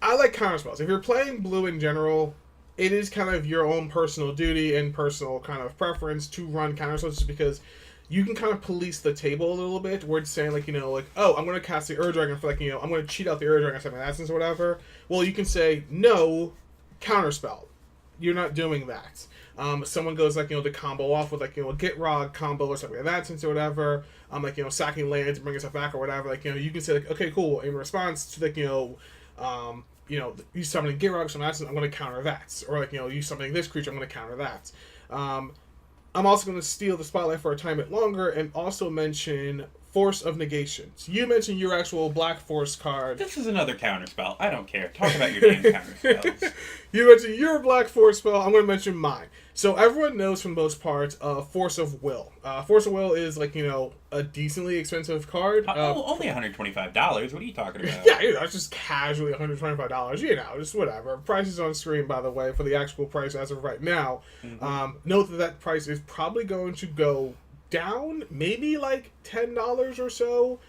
A: I like counter spells. If you're playing blue in general, it is kind of your own personal duty and personal kind of preference to run counter spells just because you can kind of police the table a little bit, where it's saying, oh, I'm going to cast the Ur Dragon for, I'm going to cheat out the Ur Dragon or something like that, sense or whatever. Well, you can say, no, counterspell. You're not doing that. Someone goes, to combo off with, a Get Rog combo or something like that, sense or whatever. Sacking lands and bringing stuff back or whatever. You can say, okay, cool. In response to, you summoning Get Rog or something like that, I'm going to counter that. Or, you summoning this creature, I'm going to counter that. I'm also going to steal the spotlight for a time bit longer and also mention Force of Negations. You mentioned your actual Black Force card.
B: This is another counterspell. I don't care. Talk about your damn counterspells.
A: You mentioned your Black Force spell. I'm going to mention mine. So everyone knows for the most part Force of Will. Force of Will is a decently expensive card.
B: Only $125. What are you talking about?
A: Yeah, it's just casually $125. Just whatever. Price is on screen, by the way, for the actual price as of right now. Mm-hmm. Note that price is probably going to go down, maybe $10 or so.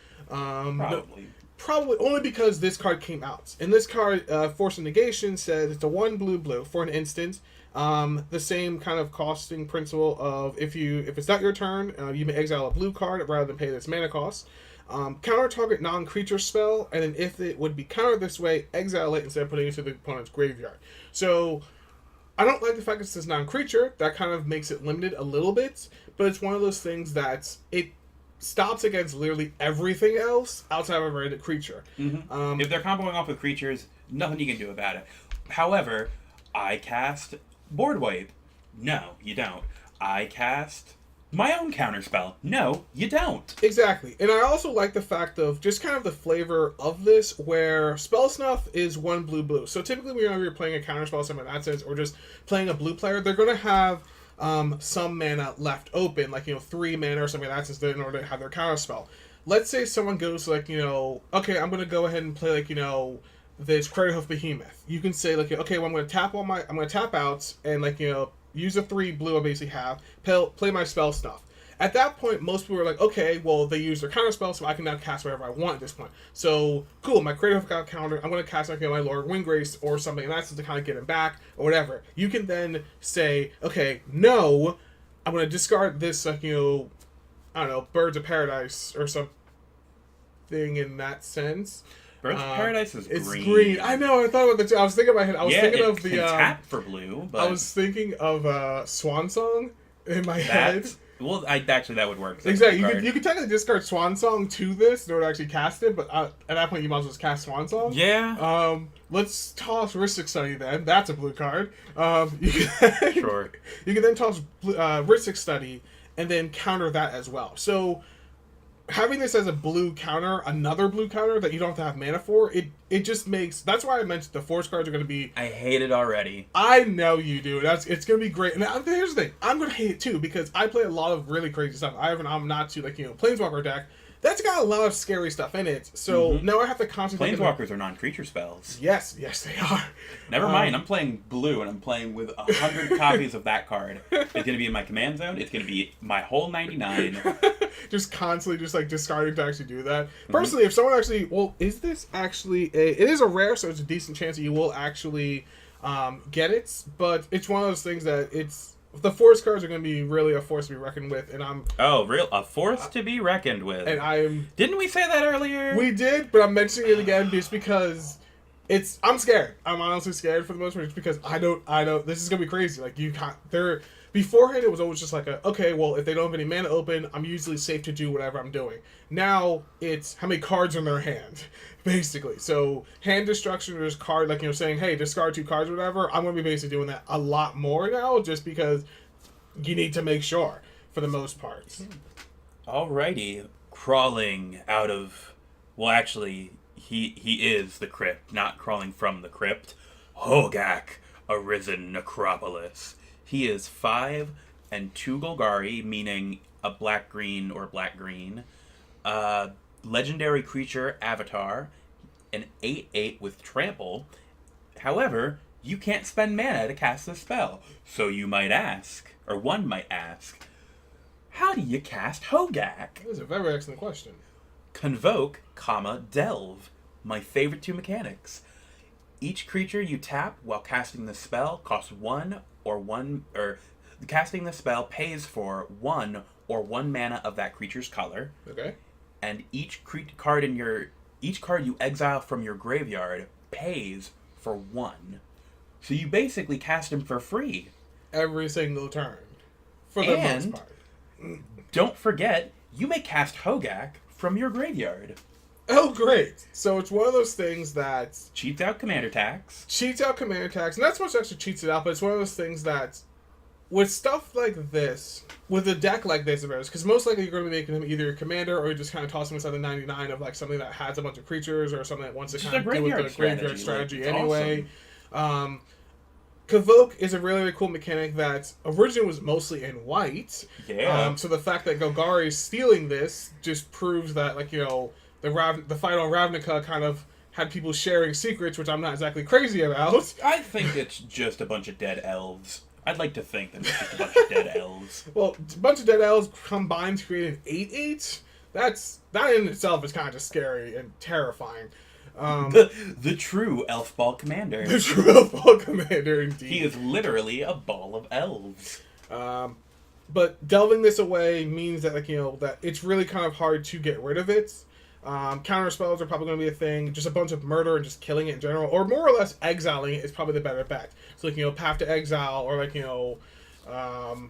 A: Probably only because this card came out. And this card, Force of Negation, says it's a 1 blue for an instant. The same kind of costing principle of if it's not your turn, you may exile a blue card rather than pay this mana cost. Counter target non-creature spell, and then if it would be countered this way, exile it instead of putting it to the opponent's graveyard. So I don't like the fact it says non-creature. That kind of makes it limited a little bit, but it's one of those things that it stops against literally everything else outside of a rated creature.
B: Mm-hmm. If they're comboing off with creatures, nothing you can do about it. However, I cast Board Wipe. No, you don't. I cast my own counterspell. No, you don't.
A: Exactly. And I also like the fact of just kind of the flavor of this, where Spell Snuff is 1 blue. So typically whenever you're playing a counterspell, something in that sense, or just playing a blue player, they're going to have some mana left open, 3 mana or something like that, since in order to have their counterspell. Let's say someone goes okay, I'm going to go ahead and play this Craterhoof Behemoth. You can say okay, well, I'm going to tap out and use the 3 blue I basically have, play my spell stuff. At that point, most people are like, okay, well, they use their counter spell, so I can now cast whatever I want at this point. So, cool, my creative counter, I'm going to cast like my Lord Windgrace or something, and that's to kind of get him back, or whatever. You can then say, okay, no, I'm going to discard this, like, you know, I don't know, Birds of Paradise or something in that sense.
B: Birds of Paradise is
A: it's
B: green.
A: green. I know, I thought about the two. I was thinking in my head, I was thinking of the...
B: can tap for blue, but...
A: I was thinking of Swan Song in my head.
B: Well, actually, that would work.
A: Exactly. You could technically discard Swan Song to this in order to actually cast it, but at that point, you might as well just cast Swan Song.
B: Yeah.
A: Let's toss Rhystic Study then. That's a blue card.
B: Sure.
A: You can then toss Rhystic Study and then counter that as well. So having this as a blue counter, another blue counter that you don't have to have mana for, it just makes... That's why I mentioned the force cards are going to be...
B: I hate it already.
A: I know you do. It's going to be great. And here's the thing. I'm going to hate it too, because I play a lot of really crazy stuff. I have an Amanatu, like, you know, Planeswalker deck. That's got a lot of scary stuff in it. So now I have to constantly...
B: Planeswalkers are non-creature spells.
A: Yes, they are.
B: Never mind. I'm playing blue, and I'm playing with 100 copies of that card. It's going to be in my command zone. It's going to be my whole 99.
A: Just constantly just, like, discarding to actually do that. Personally, if someone actually... Well, is this actually a... It is a rare, so it's a decent chance that you will actually get it. But it's one of those things that it's... The force cards are going to be really a force to be reckoned with, and I'm...
B: Oh, a force to be reckoned with.
A: And I'm...
B: Didn't we say that earlier?
A: We did, but I'm mentioning it again just because it's... I'm scared. I'm honestly scared for the most part, just because I don't... This is going to be crazy. Like, you can't... Beforehand, it was always just like okay, well, if they don't have any mana open, I'm usually safe to do whatever I'm doing. Now, it's how many cards are in their hand, basically. So, hand destruction or just card, like, you know, saying, hey, discard 2 cards or whatever, I'm going to be basically doing that a lot more now, just because you need to make sure, for the most part.
B: Alrighty. Crawling out of... Well, actually, he is the crypt, not crawling from the crypt. Hogak, Arisen Necropolis. He is 5 and 2 Golgari, meaning a black-green or black-green. Legendary creature, Avatar. An 8/8 with Trample. However, you can't spend mana to cast this spell. So you might ask, or one might ask, how do you cast Hogak?
A: That is a very excellent question.
B: Convoke, Delve. My favorite 2 mechanics. Each creature you tap while casting the spell costs casting the spell pays for 1 or 1 mana of that creature's color.
A: Okay.
B: And each card you exile from your graveyard pays for 1. So you basically cast him for free.
A: Every single turn. For the most part.
B: Don't forget, you may cast Hogak from your graveyard.
A: Oh, great. So it's one of those things that...
B: Cheats out commander attacks.
A: And not so much actually cheats it out, but it's one of those things that... With stuff like this, with a deck like this, because most likely you're going to be making him either a commander or you're just kind of tossing inside the 99 of like something that has a bunch of creatures or something that wants to kind of deal with the graveyard strategy anyway.
B: Awesome.
A: Convoke is a really, really cool mechanic that originally was mostly in white.
B: Yeah.
A: So the fact that Golgari is stealing this just proves that, like, you know... The fight on Ravnica kind of had people sharing secrets, which I'm not exactly crazy about.
B: I think it's just a bunch of dead elves. I'd like to think that it's just a bunch of dead elves.
A: Well, a bunch of dead elves combined to create an 8/8. That in itself is kind of scary and terrifying.
B: The true elf ball commander.
A: The true elf ball commander, indeed.
B: He is literally a ball of elves.
A: But delving this away means that, like, you know, that it's really kind of hard to get rid of it. Counter spells are probably going to be a thing. Just a bunch of murder and just killing it in general, or more or less exiling it is probably the better bet. So, like, you know, Path to Exile, or, like, you know,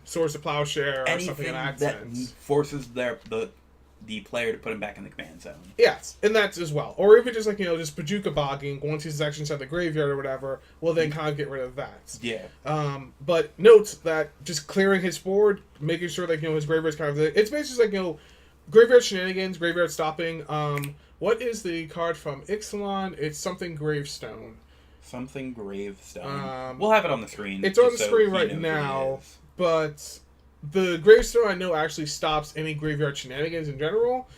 A: Swords to Plowshare, or something in that sense.
B: Forces the player to put him back in the command zone.
A: Yes, and that's as well. Or even just, like, you know, just Pechaluk Bogging, once he's actually inside the graveyard or whatever, will then kind of get rid of that.
B: Yeah.
A: But note that just clearing his board, making sure that, you know, his graveyard's kind of... It's basically like, you know, Graveyard Shenanigans, Graveyard Stopping. What is the card from Ixalan? It's something Gravestone.
B: Something Gravestone. We'll have it on the screen.
A: It's on the screen right now, but the Gravestone I know actually stops any Graveyard Shenanigans in general,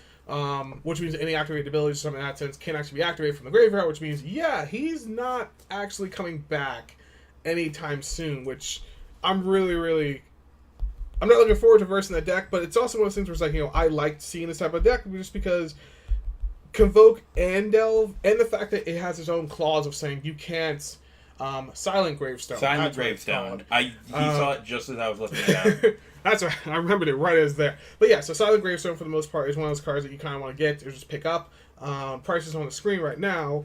A: which means any activated abilities or something in that sense can actually be activated from the graveyard, which means, yeah, he's not actually coming back anytime soon, which I'm really I'm not looking forward to versing that deck, but it's also one of those things where it's like, I liked seeing this type of deck just because Convoke and Delve, and the fact that it has its own clause of saying you can't Silent Gravestone.
B: Silent Gravestone. He saw it just as I was looking it up.
A: That's right. I remembered it right as there. But yeah, so Silent Gravestone for the most part is one of those cards that you kind of want to get or just pick up. Prices on the screen right now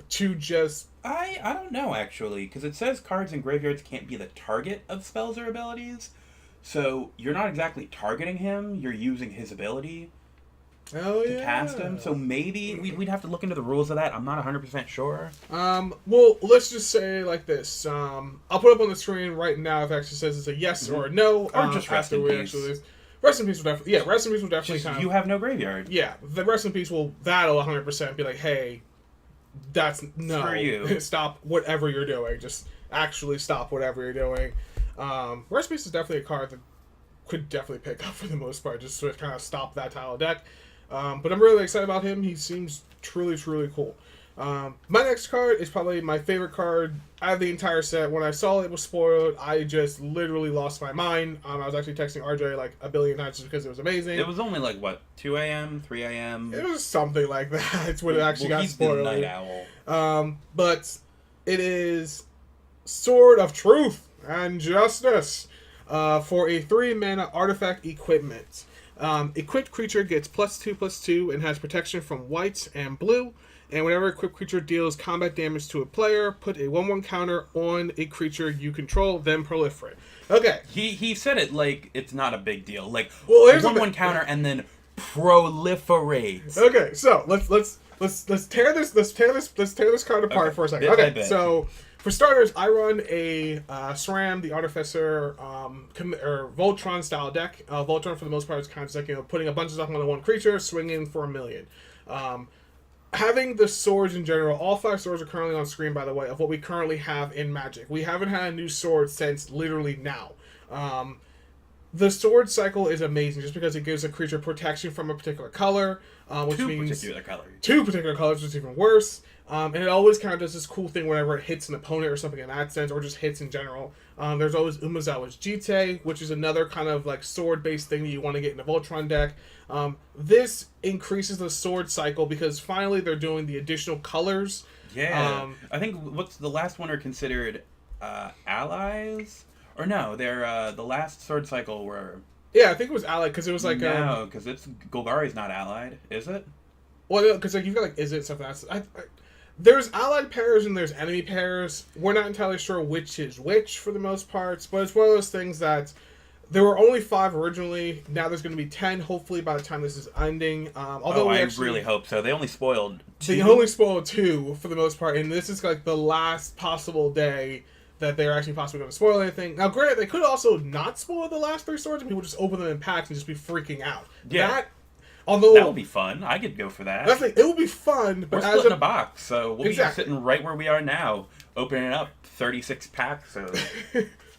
A: to just...
B: I don't know, actually, because it says cards in graveyards can't be the target of spells or abilities. So you're not exactly targeting him, you're using his ability to cast him. So maybe we'd have to look into the rules of that. I'm not 100% sure.
A: Well, let's just say like this. I'll put up on the screen right now if it actually says it's a yes or a no.
B: Or just rest in peace.
A: Rest in peace will definitely... Yeah, rest in peace will definitely
B: just, you have no graveyard.
A: Yeah, the rest in peace will... That'll 100% be like, hey, that's... No.
B: Screw you.
A: Stop whatever you're doing. Just actually stop whatever you're doing. Rest in peace is definitely a card that could definitely pick up for the most part, just to kind of stop that tile deck. But I'm really excited about him. He seems truly cool. My next card is probably my favorite card out of the entire set. When I saw it was spoiled, I just literally lost my mind. I was actually texting RJ like a billion times just because it was amazing.
B: It was only like, what, 2 a.m., 3 a.m.?
A: It was something like that. It's when it actually got
B: he's
A: spoiled.
B: The night owl.
A: But it is Sword of Truth and Justice for a 3-mana artifact equipment. Equipped creature gets +2/+2 and has protection from white and blue. And whenever equipped creature deals combat damage to a player, put a 1/1 counter on a creature you control, then proliferate. Okay.
B: He said it like it's not a big deal. Like,
A: well, here's
B: 1/1 counter and then proliferate.
A: Okay, so let's tear this card apart for a second. Okay, so for starters, I run a SRAM, the Artificer, or Voltron style deck. Voltron, for the most part, is kind of like, putting a bunch of stuff on one creature, swinging for 1 million. Having the swords in general, all 5 swords are currently on screen, by the way, of what we currently have in Magic. We haven't had a new sword since literally now. The sword cycle is amazing just because it gives a creature protection from a particular color, which means... Two particular colors, which is even worse. And it always kind of does this cool thing whenever it hits an opponent or something in that sense, or just hits in general. There's always Umezawa's Jite, which is another kind of like sword-based thing that you want to get in a Voltron deck. This increases the sword cycle because finally they're doing the additional colors.
B: Yeah. I think what's the last one are considered allies? Or no, they're the last sword cycle were...
A: Yeah, I think it was allied because it was like...
B: No, because Golgari's not allied, is it?
A: Well, because like, you've got like Is It, stuff like that. There's allied pairs and there's enemy pairs. We're not entirely sure which is which for the most parts, but it's one of those things that there were only 5 originally. Now there's going to be 10, hopefully, by the time this is ending. Although
B: I really hope so. They only spoiled 2.
A: They only spoiled 2 for the most part, and this is like the last possible day that they're actually possibly going to spoil anything. Now, granted, they could also not spoil the last 3 swords, and people just open them in packs and just be freaking out.
B: Yeah.
A: Although
B: that would be fun. I could go for that.
A: It would be fun. But
B: we're splitting a box, so we'll be sitting right where we are now, opening up 36 packs.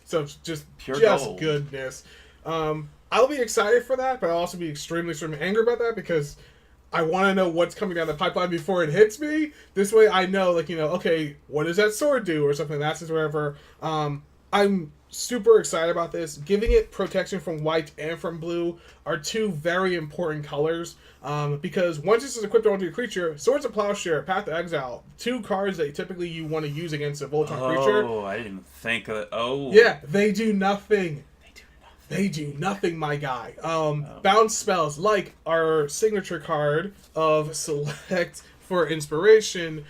A: So just
B: pure gold.
A: Goodness. I'll be excited for that, but I'll also be extremely angry about that because I want to know what's coming down the pipeline before it hits me. This way, I know, okay, what does that sword do or something? That's just whatever. I'm super excited about this. Giving it protection from white and from blue are 2 very important colors, because once this is equipped onto your creature, Swords of Plowshare, Path to Exile, 2 cards that typically you want to use against a Voltron creature.
B: Oh, I didn't think of it. Oh.
A: Yeah, they do nothing. They do nothing, my guy. Bounce spells, like our signature card of Select for Inspiration,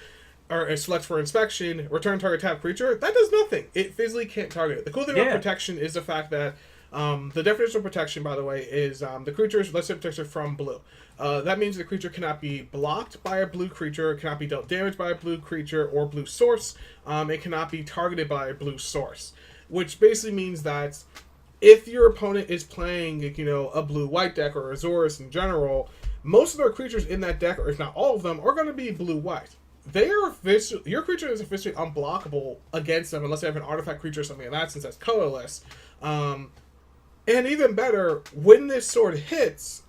A: or Select for Inspection, return target tap creature, that does nothing. It physically can't target it. The cool thing about protection is the fact that the definition of protection, by the way, is the creature's, let's say, protection from blue. That means the creature cannot be blocked by a blue creature, cannot be dealt damage by a blue creature or blue source, it cannot be targeted by a blue source. Which basically means that if your opponent is playing, a blue-white deck or Azorius in general, most of their creatures in that deck, or if not all of them, are going to be blue-white. Your creature is officially unblockable against them unless they have an artifact creature or something like that, since that's colorless. And even better, when this sword hits,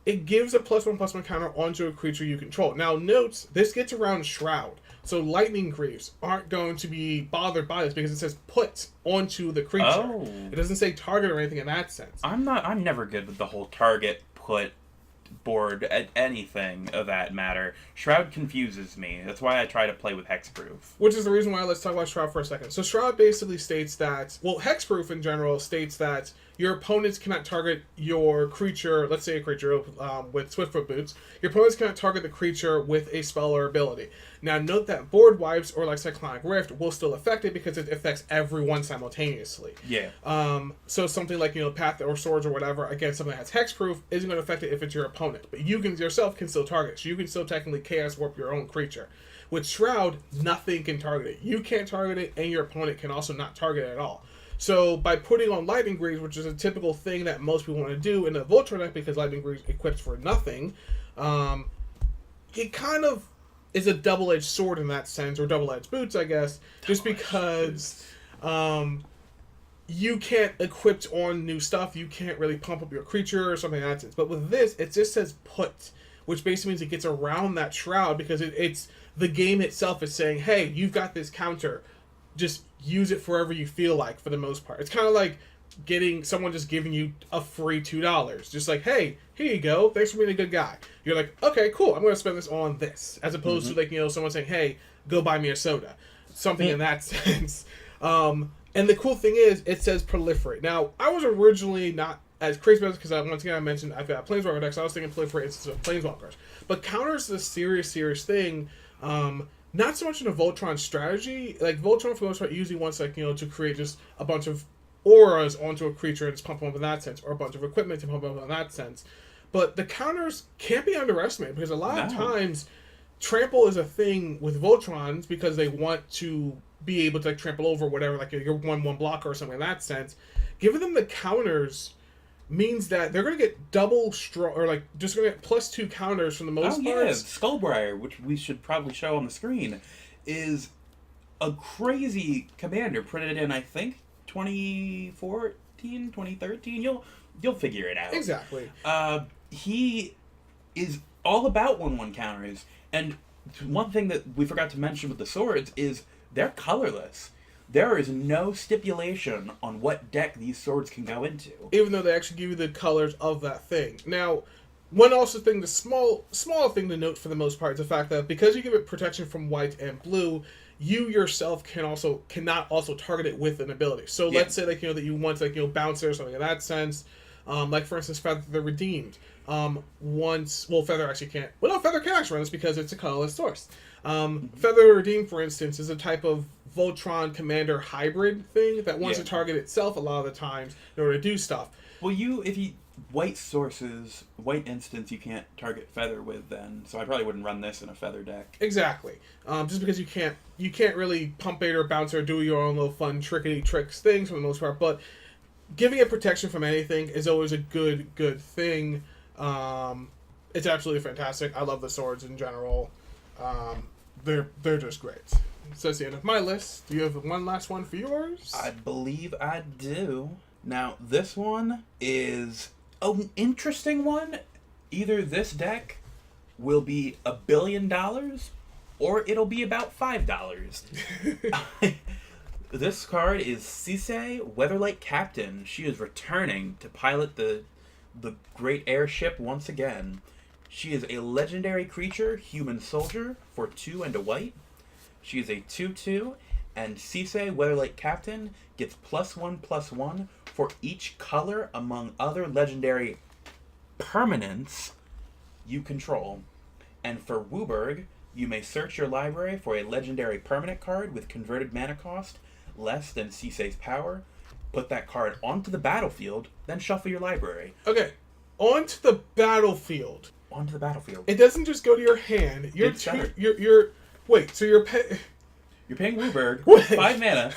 A: it gives a +1/+1 counter onto a creature you control. Now, note, this gets around Shroud. So Lightning Greaves aren't going to be bothered by this because it says put onto the creature.
B: Oh.
A: It doesn't say target or anything in that sense.
B: I'm never good with the whole target put board at anything of that matter. Shroud confuses me. That's why I try to play with Hexproof.
A: Which is the reason why let's talk about Shroud for a second. So Shroud basically states that, well, Hexproof in general states that your opponents cannot target your creature, let's say a creature with Swiftfoot Boots, your opponents cannot target the creature with a spell or ability. Now note that Board Wipes or like Cyclonic Rift will still affect it because it affects everyone simultaneously.
B: Yeah.
A: So something like, Path or Swords or whatever, again, something that has Hexproof isn't going to affect it if it's your opponent. But you yourself can still target it. So you can still technically Chaos Warp your own creature. With Shroud, nothing can target it. You can't target it, and your opponent can also not target it at all. So by putting on Lightning Greaves, which is a typical thing that most people want to do in the Voltron deck because Lightning Greaves equips for nothing, it kind of is a double-edged sword in that sense, or double-edged boots, I guess, just because you can't equip on new stuff. You can't really pump up your creature or something like that. But with this, it just says put, which basically means it gets around that Shroud because it's the game itself is saying, hey, you've got this counter. Just use it forever you feel like, for the most part. It's kind of like someone just giving you a free $2. Just like, hey, here you go. Thanks for being a good guy. You're like, okay, cool. I'm going to spend this on this. As opposed to someone saying, hey, go buy me a soda. Something in that sense. And the cool thing is, it says proliferate. Now, I was originally not as crazy about this because once again I mentioned I've got a Planeswalker deck, so I was thinking proliferate instead of Planeswalkers. But counters is a serious thing. Not so much in a Voltron strategy. Like, Voltron, for the most part, usually wants, to create just a bunch of auras onto a creature and just pump them up in that sense, or a bunch of equipment to pump them up in that sense. But the counters can't be underestimated, because a lot of times, trample is a thing with Voltrons, because they want to be able to, trample over whatever, like your 1/1 blocker or something in that sense. Giving them the counters means that they're going to get double strong, or just going to get +2 counters from the most part.
B: Skullbriar, which we should probably show on the screen, is a crazy commander. Printed in, I think, 2014, 2013. You'll figure it out.
A: Exactly.
B: He is all about 1/1 counters, and one thing that we forgot to mention with the swords is they're colorless. There is no stipulation on what deck these swords can go into.
A: Even though they actually give you the colors of that thing. Now, one also thing, the small thing to note for the most part is the fact that because you give it protection from white and blue, you yourself cannot also target it with an ability. So let's say that you want Bouncer or something in that sense. Like for instance, Feather the Redeemed. Feather actually can't. Well, no, Feather can actually run this because it's a colorless source. Feather Redeemed, for instance, is a type of Voltron Commander hybrid thing that wants to target itself a lot of the times in order to do stuff.
B: Well, if you white instance, you can't target Feather with then, so I probably wouldn't run this in a Feather deck.
A: Exactly. Just because you can't really pump bait or bounce or do your own little fun trickety tricks things for the most part, but giving it protection from anything is always a good thing. It's absolutely fantastic. I love the swords in general. They're just great. So that's the end of my list. Do you have one last one for yours?
B: I believe I do. Now, this one is an interesting one. Either this deck will be $1 billion, or it'll be about $5. This card is Cisse, Weatherlight Captain. She is returning to pilot the great airship once again. She is a legendary creature, human soldier, for 2 and a white. She is a 2/2, and Cisse, Weatherlight Captain, gets +1/+1 for each color among other legendary permanents you control. And for Wooburg, you may search your library for a legendary permanent card with converted mana cost less than Cisse's power. Put that card onto the battlefield, then shuffle your library.
A: Okay, onto the battlefield.
B: Onto the battlefield.
A: It doesn't just go to your hand. You're
B: paying Wooburg 5 mana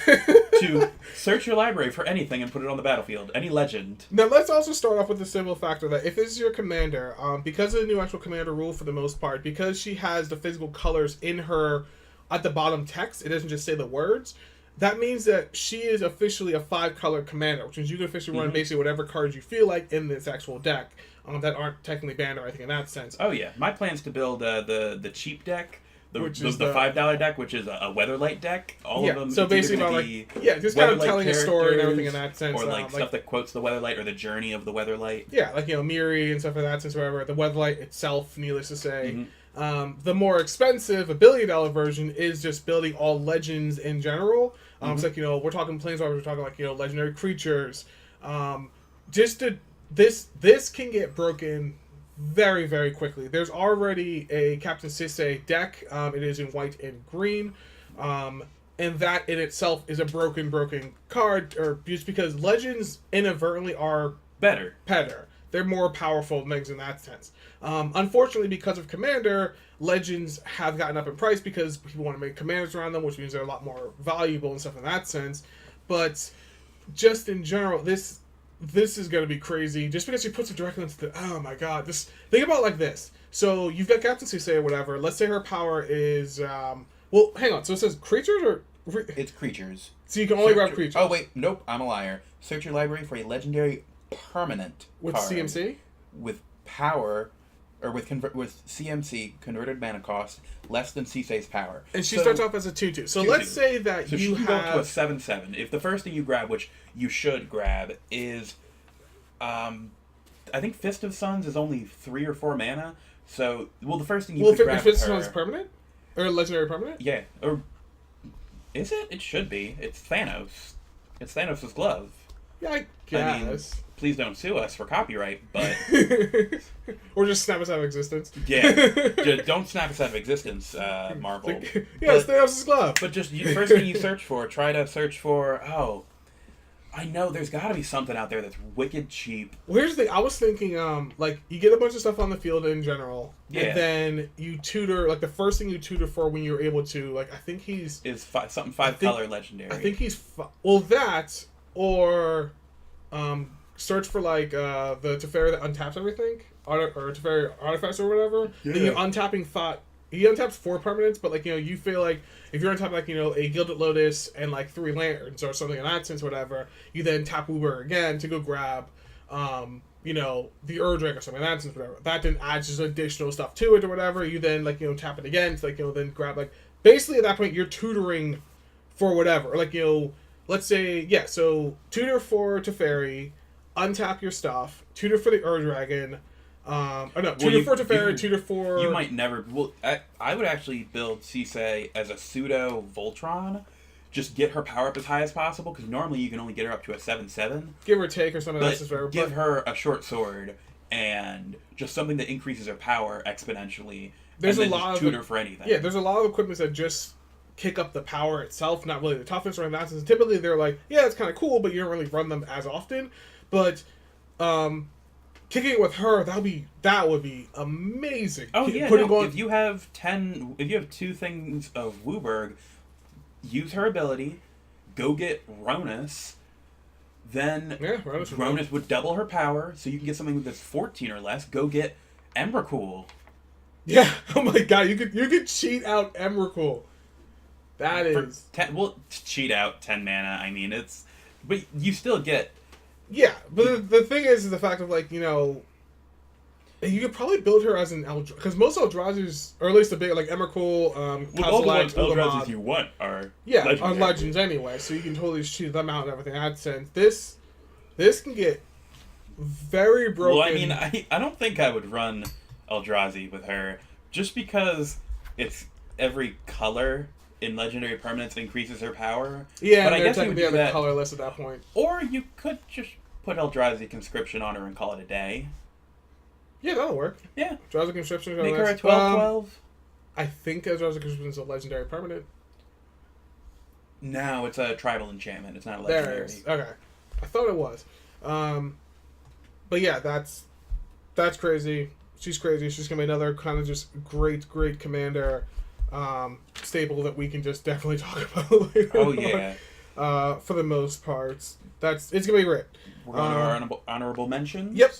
B: to search your library for anything and put it on the battlefield. Any legend.
A: Now let's also start off with the simple factor that if this is your commander, because of the new actual commander rule for the most part, because she has the physical colors in her at the bottom text, it doesn't just say the words. that means that she is officially a 5-color commander, which means you can officially run basically whatever cards you feel like in this actual deck that aren't technically banned or anything in that sense.
B: Oh yeah, my plan's to build the cheap deck, the
A: the
B: $5 deck, which is a Weatherlight deck. All of them.
A: So basically, just kind of telling a story and everything in that sense,
B: or like stuff that quotes the Weatherlight or the journey of the Weatherlight.
A: Yeah, like Miri and stuff like that. Since whatever the Weatherlight itself, needless to say. The more expensive, $1 billion version is just building all legends in general. It's like, we're talking Planeswalkers, we're talking like, legendary creatures. This can get broken very, very quickly. There's already a Captain Sisay deck. It is in white and green. And that in itself is a broken card, or just because legends inadvertently are better. They're more powerful than things in that sense. Unfortunately, because of Commander, legends have gotten up in price because people want to make commanders around them, which means they're a lot more valuable and stuff in that sense. But just in general, this is going to be crazy. Just because she puts it directly into the... Oh my god. Think about it like this. So you've got Captain Sisay or whatever. Let's say her power is... well, hang on. So it says creatures or...
B: It's creatures.
A: So you can only grab creatures.
B: Oh, wait. Nope. I'm a liar. Search your library for a legendary permanent
A: with
B: card
A: CMC?
B: With power... Or with CMC, converted mana cost, less than Sisay's power.
A: And she starts off as a 2/2. So let's say that you
B: have... go to a 7/7. If the first thing you grab, which you should grab, is... I think Fist of Suns is only 3 or 4 mana. So, the first thing you could grab
A: Fist of Suns is permanent? Or legendary permanent?
B: Yeah. Or... Is it? It should be. It's Thanos. It's Thanos' glove.
A: Yeah, I guess.
B: I mean, please don't sue us for copyright, but...
A: Or just snap us out of existence.
B: Yeah. Don't snap us out of existence, Marvel.
A: It's Thanos' glove.
B: But just, first thing you search for, try to search for, I know there's got to be something out there that's wicked cheap.
A: Well, here's the thing. I was thinking, you get a bunch of stuff on the field in general, and then you tutor, the first thing you tutor for when you're able to, I think he's...
B: Is something 5-color legendary.
A: I think he's... that, or search for, the Teferi that untaps everything, or Teferi artifacts or whatever, and you're untapping thought... He untaps 4 permanents, but, you feel like if you're untapping, a Gilded Lotus and, 3 Lanterns or something in that sense, whatever, you then tap Uber again to go grab, the Urdrak or something in that sense, whatever. That then adds just additional stuff to it or whatever. You then, tap it again to, then grab, basically at that point, you're tutoring for whatever. Let's say, so tutor for Teferi, untap your stuff, tutor for the Urddragon, tutor for Teferi, tutor for...
B: You might never... Well, I would actually build Sisay as a pseudo Voltron. Just get her power up as high as possible, because normally you can only get her up to a 7/7.
A: Give or take or something else.
B: Give her a short sword, and just something that increases her power exponentially. There's a lot of... tutor for anything.
A: Yeah, there's a lot of equipments that just kick up the power itself, not really the toughness or anything like that. Typically they're it's kind of cool, but you don't really run them as often. But, kicking it with her, that would be amazing.
B: Oh yeah, if you have 2 things of Wooburg, use her ability, go get Ronus, then Ronus would double her power, so you can get something that's 14 or less. Go get Emrakul.
A: Yeah, oh my god, you could cheat out Emrakul. That is...
B: cheat out 10 mana, I mean, but you still get...
A: Yeah, but the thing is the fact of, you could probably build her as an Eldrazi, because most Eldrazi's, or at least the big, Emrakul,
B: all the ones Eldrazi's you want are legendary.
A: Are legends anyway, so you can totally shoot them out and everything in that sense. This can get very broken.
B: Well, I mean, I don't think I would run Eldrazi with her, just because it's every color in legendary permanents increases her power.
A: Yeah, but I guess you would do that colorless at that point.
B: Or you could just put Eldrazi Conscription on her and call it a day.
A: Yeah, that'll work.
B: Yeah.
A: Eldrazi Conscription.
B: Make her a 12/12.
A: I think Eldrazi Conscription is a legendary permanent.
B: No, it's a tribal enchantment. It's not a legendary.
A: There it is. Okay. I thought it was. But yeah, that's crazy. She's crazy. She's going to be another kind of just great commander. Stable that we can just definitely talk about later.
B: Oh yeah.
A: For the most part, it's gonna be great.
B: We're going to our honorable mentions.
A: Yep.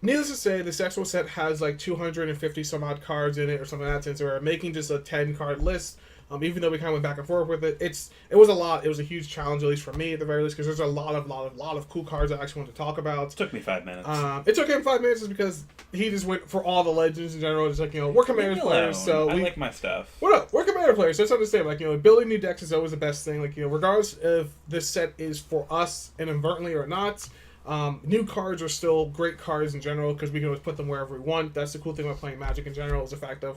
A: Needless to say, this actual set has 250 some odd cards in it or something like that. Since we're making just a 10 card list, Even though we kind of went back and forth with it, it was a lot. It was a huge challenge, at least for me, at the very least, because there's a lot of cool cards I actually want to talk about.
B: It took me 5 minutes.
A: It took him 5 minutes just because he just went for all the legends in general. Just like, we're Commander players, so
B: I like my stuff.
A: What up? We're Commander players, so it's understand. Like, building new decks is always the best thing. Like, regardless if this set is for us inadvertently or not, new cards are still great cards in general because we can always put them wherever we want. That's the cool thing about playing Magic in general is the fact of,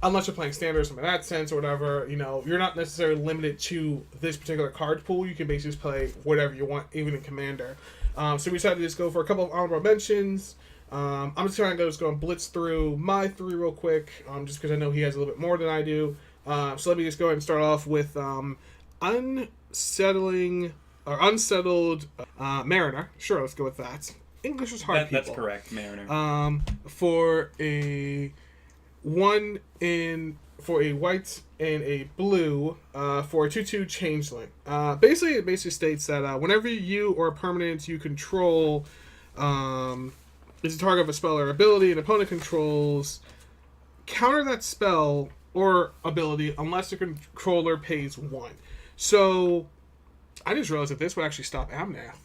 A: unless you're playing standard or something in that sense or whatever, you're not necessarily limited to this particular card pool. You can basically just play whatever you want, even in Commander. So we decided to just go for a couple of honorable mentions. I'm just trying to go and blitz through my 3 real quick, just because I know he has a little bit more than I do. So let me just go ahead and start off with Unsettled Mariner. Sure, let's go with that. English is hard, people.
B: That's correct, Mariner.
A: For a white and a blue, for a 2/2 Changeling. Basically, it states that whenever you or a permanent you control is a target of a spell or ability an opponent controls, counter that spell or ability unless the controller pays 1. So, I just realized that this would actually stop Omnath.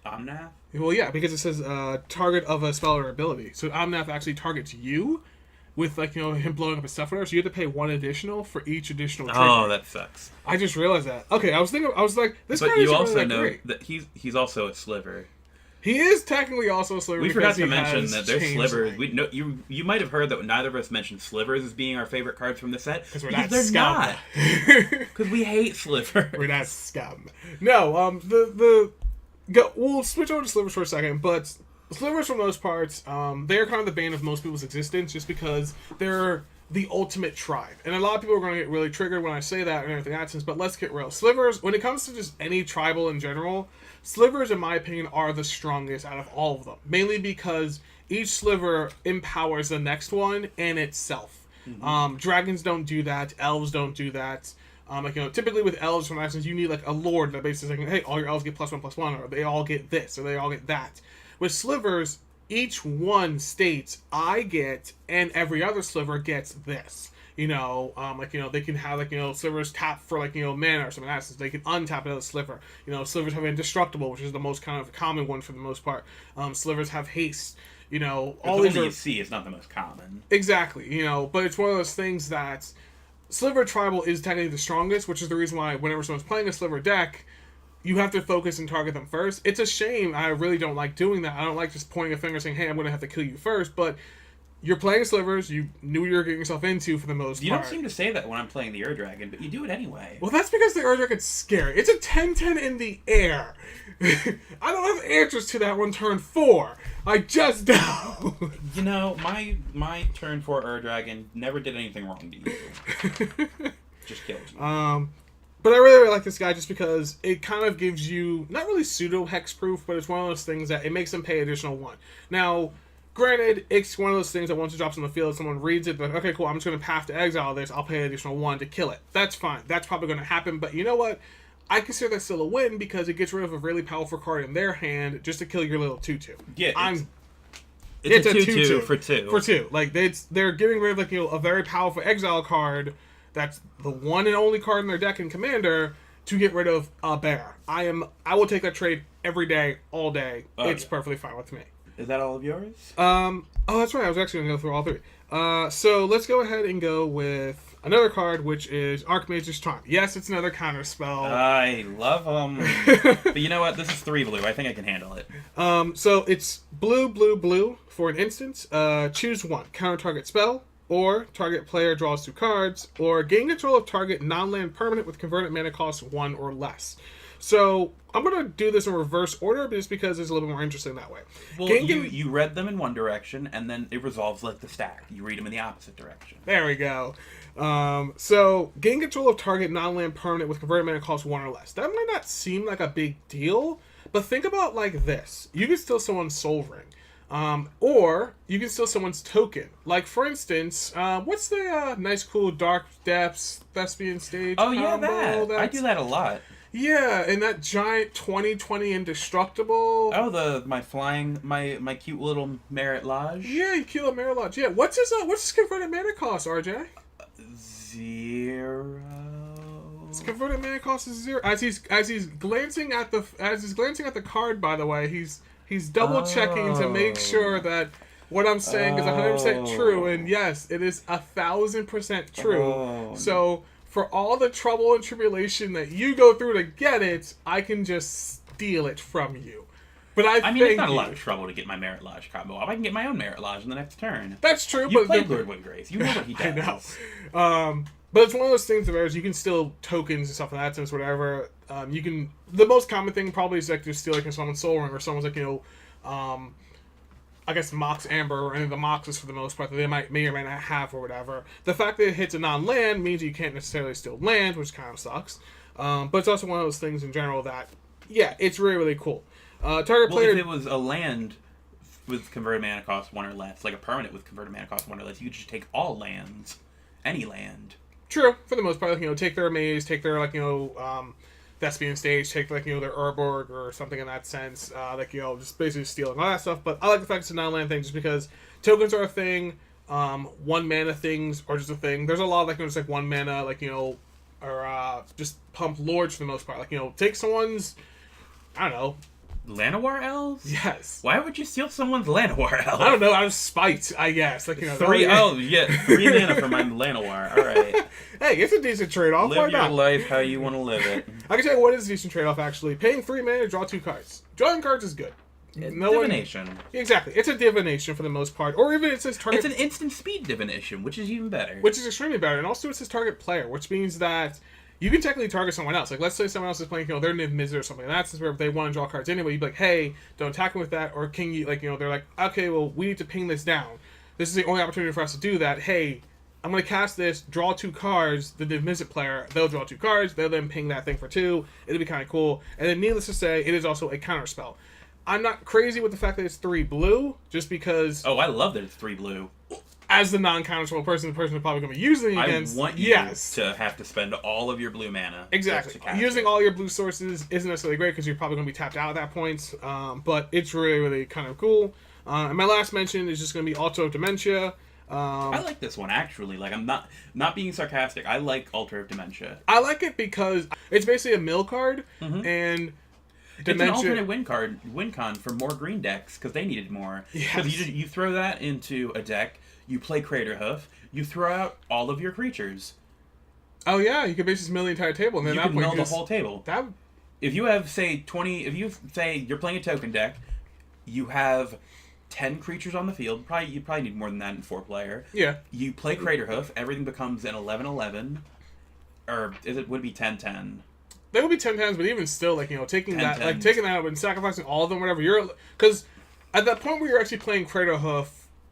B: Omnath?
A: Well, yeah, because it says target of a spell or ability. So Omnath actually targets you with, him blowing up his stuff, whatever. So you have to pay 1 additional for each additional trigger.
B: Oh, that sucks.
A: I just realized that. Okay, I was like, this
B: but
A: card
B: you
A: isn't
B: also
A: really
B: know
A: great.
B: that he's also a sliver.
A: He is technically also a sliver.
B: We forgot to mention that there's
A: Changeling.
B: slivers. You might have heard that neither of us mentioned slivers as being our favorite cards from the set.
A: Because
B: they're
A: scum.
B: not. Because we hate slivers.
A: We're not scum. No, we'll switch over to slivers for a second, but slivers for the most part, they're kind of the bane of most people's existence just because they're the ultimate tribe. And a lot of people are going to get really triggered when I say that and everything that sense, but let's get real. Slivers, when it comes to just any tribal in general, slivers, in my opinion, are the strongest out of all of them. Mainly because each sliver empowers the next one and itself. Mm-hmm. Dragons don't do that. Elves don't do that. Typically with elves, for instance, you need a lord that basically says, hey, all your elves get +1/+1, or they all get this, or they all get that. With slivers, each one states, I get, and every other sliver gets this. They can have, slivers tap for, mana or something like that, so they can untap another sliver. Slivers have indestructible, which is the most kind of common one for the most part. Slivers have haste.
B: All these you see is not the most common.
A: Exactly, but it's one of those things that Sliver Tribal is technically the strongest, which is the reason why whenever someone's playing a Sliver deck, you have to focus and target them first. It's a shame. I really don't like doing that. I don't like just pointing a finger saying, hey, I'm going to have to kill you first, but you're playing Slivers. You knew what you were getting yourself into for the most part.
B: You don't seem to say that when I'm playing the Ur-Dragon, but you do it anyway.
A: Well, that's because the Ur-Dragon's scary. It's a 10/10 in the air. I don't have answers to that one turn 4. I just don't.
B: My turn 4 Ur-Dragon never did anything wrong to you. Just killed you.
A: But I really like this guy just because it kind of gives you, not really pseudo hexproof, but it's one of those things that it makes them pay additional 1. Now, granted, it's one of those things that once it drops on the field, someone reads it, like, okay, cool, I'm just going to have to exile this, I'll pay an additional 1 to kill it. That's fine. That's probably going to happen, but you know what? I consider that still a win because it gets rid of a really powerful card in their hand just to kill your little 2/2.
B: Yeah, it's a 2/2 for 2.
A: For 2. They're getting rid of a very powerful exile card that's the one and only card in their deck in Commander to get rid of a bear. I will take that trade every day, all day. It's perfectly fine with me.
B: Is that all of yours?
A: Oh, that's right. I was actually going to go through all 3. So let's go ahead and go with another card, which is Archmage's Taunt. Yes, it's another counter spell.
B: I love them. But you know what? This is 3 blue. I think I can handle it.
A: So it's blue for an instant. Choose 1. Counter target spell. Or target player draws 2 cards, or gain control of target non-land permanent with converted mana cost 1 or less. So I'm going to do this in reverse order just because it's a little bit more interesting that way.
B: Well, you read them in one direction, and then it resolves like the stack. You read them in the opposite direction.
A: There we go. So gain control of target non-land permanent with converted mana cost 1 or less. That might not seem like a big deal, but think about like this. You can steal someone's Soul Ring. Or you can steal someone's token. Like, for instance, what's the nice, cool Dark Depths Thespian stage?
B: Oh, yeah, that. I do that a lot.
A: Yeah, and that giant 20/20 indestructible.
B: Oh, my cute little Merit Lodge.
A: Yeah, you cute little Merit Lodge. Yeah, what's his converted mana cost, RJ?
B: 0.
A: converted mana cost is 0. As he's glancing at the card, by the way, he's double checking to make sure that what I'm saying is 100% true. And yes, it is 1,000% true.
B: Oh.
A: So for all the trouble and tribulation that you go through to get it, I can just steal it from you. But I mean,
B: it's not a lot of trouble to get my Merit Lodge combo off. I can get my own Merit Lodge in the next turn.
A: That's true.
B: You played Lord Windgrace. You know what he does.
A: I know. But it's one of those things where you can steal tokens and stuff in that sense, whatever. You can. The most common thing probably is like just steal like someone's Soul Ring or someone's like I guess Mox Amber or any of the Moxes for the most part that they may or may not have or whatever. The fact that it hits a non-land means you can't necessarily steal land, which kind of sucks. But it's also one of those things in general that it's really really cool. Player.
B: If it was a land with converted mana cost 1 or less, like a permanent with converted mana cost 1 or less, you could just take all lands, any land.
A: True, for the most part, take their maze, take their Thespian Stage, take their Urborg or something in that sense, just basically stealing all that stuff. But I like the fact it's a non-land thing just because tokens are a thing, 1 mana things are just a thing. There's a lot of just 1 mana, or just pump lords for the most part. Take someone's, I don't know,
B: Llanowar Elves?
A: Yes.
B: Why would you steal someone's Llanowar Elf?
A: I don't know, out of spite, I guess.
B: 3 mana for my Llanowar. Alright.
A: Hey, it's a decent trade-off.
B: Live your life how you want to live it.
A: I can tell you what is a decent trade-off, actually. Paying 3 mana to draw 2 cards. Drawing cards is good.
B: Divination.
A: Exactly. It's a divination for the most part. Or even it says target...
B: It's an instant speed divination, which is even better.
A: Which is extremely better. And also it says target player, which means that you can technically target someone else. Let's say someone else is playing, they're Niv Mizzet or something. And that's where they want to draw cards anyway. You'd be like, hey, don't attack them with that. Or can you, they're like, okay, well, we need to ping this down. This is the only opportunity for us to do that. Hey, I'm going to cast this, draw 2 cards. The Niv Mizzet player, they'll draw 2 cards. They'll then ping that thing for 2. It'll be kind of cool. And then needless to say, it is also a counter spell. I'm not crazy with the fact that it's 3 blue, just because...
B: Oh, I love that it's 3 blue.
A: As the non-counterspell person, the person who's probably going to be using it against...
B: I want you to have to spend all of your blue mana.
A: Exactly. Using all your blue sources isn't necessarily great because you're probably going to be tapped out at that point. But it's really, really kind of cool. And my last mention is just going to be Altar of Dementia.
B: I like this one, actually. I'm not being sarcastic. I like Altar of Dementia.
A: I like it because it's basically a mill card. Mm-hmm. And...
B: Dementia. It's an alternate win con for more green decks because they needed more. Because you throw that into a deck, you play Craterhoof, you throw out all of your creatures.
A: Oh yeah, you could basically mill the entire table, and then
B: you can mill the whole table. If you have if you say you're playing a token deck, you have 10 creatures on the field. You probably need more than that in 4-player.
A: Yeah.
B: You play Craterhoof, everything becomes an 11-11, or would it be 10-10?
A: They would be 10-10s, but even still, taking that out and sacrificing all of them, whatever because at that point where you're actually playing Craterhoof,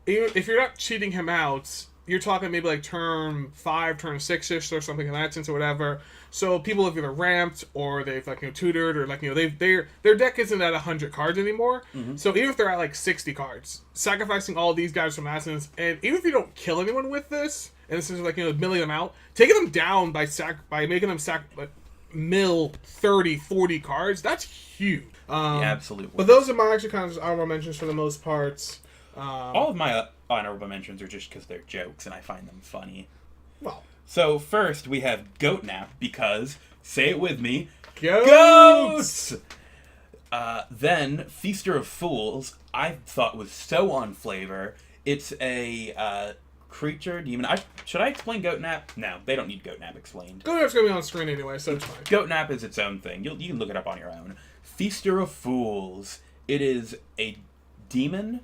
A: even if you're not cheating him out, you're talking maybe turn 5, turn 6ish or something in that sense or whatever. So people have either ramped or they've tutored or their deck isn't at 100 cards anymore. Mm-hmm. So even if they're at 60 cards, sacrificing all these guys from that sense, and even if you don't kill anyone with this, and this is milling them out, taking them down by making them mill 30, 40 cards, that's huge.
B: Absolutely.
A: But those are my actually kind of honorable mentions for the most part.
B: All of my honorable mentions are just because they're jokes and I find them funny.
A: Well.
B: So first we have Goat Nap because, say it with me,
A: Goats!
B: Then Feaster of Fools I thought was so on flavor. It's a... creature demon. Should I explain Goat Nap? No, they don't need Goat Nap explained.
A: Goat Nap's gonna be on screen anyway, so it's fine.
B: Goat Nap is its own thing. You can look it up on your own. Feaster of Fools. It is a demon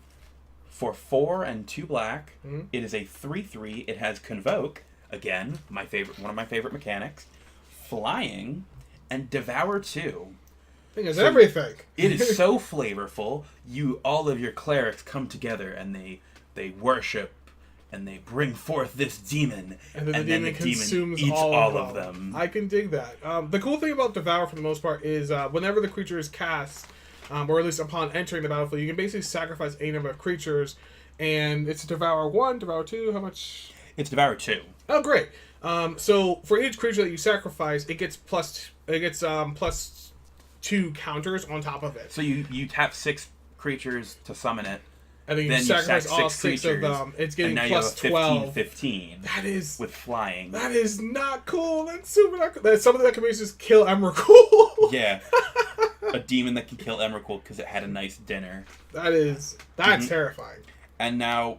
B: for 4 and 2 black. Mm-hmm. It is a 3/3. It has Convoke. Again, one of my favorite mechanics. Flying and Devour 2.
A: I think it's everything.
B: It is so flavorful. All of your clerics come together and they worship. And they bring forth this demon, and then the demon eats all of them.
A: I can dig that. The cool thing about Devour, for the most part, is whenever the creature is cast, or at least upon entering the battlefield, you can basically sacrifice a number of creatures, and it's Devour 1, Devour 2, how much?
B: It's Devour 2.
A: Oh, great. So for each creature that you sacrifice, it gets plus 2 counters on top of it.
B: So you tap 6 creatures to summon it,
A: and then you
B: Then you
A: sacrifice
B: sack
A: all
B: 6
A: 6 of
B: creatures,
A: them. It's
B: and
A: getting
B: now
A: plus
B: you have a
A: 12.
B: 15/15
A: That is
B: with flying.
A: That is not cool. That's super not cool. That's something that can be just kill Emrakul.
B: Yeah. A demon that can kill Emrakul because it had a nice dinner.
A: That's terrifying.
B: And now,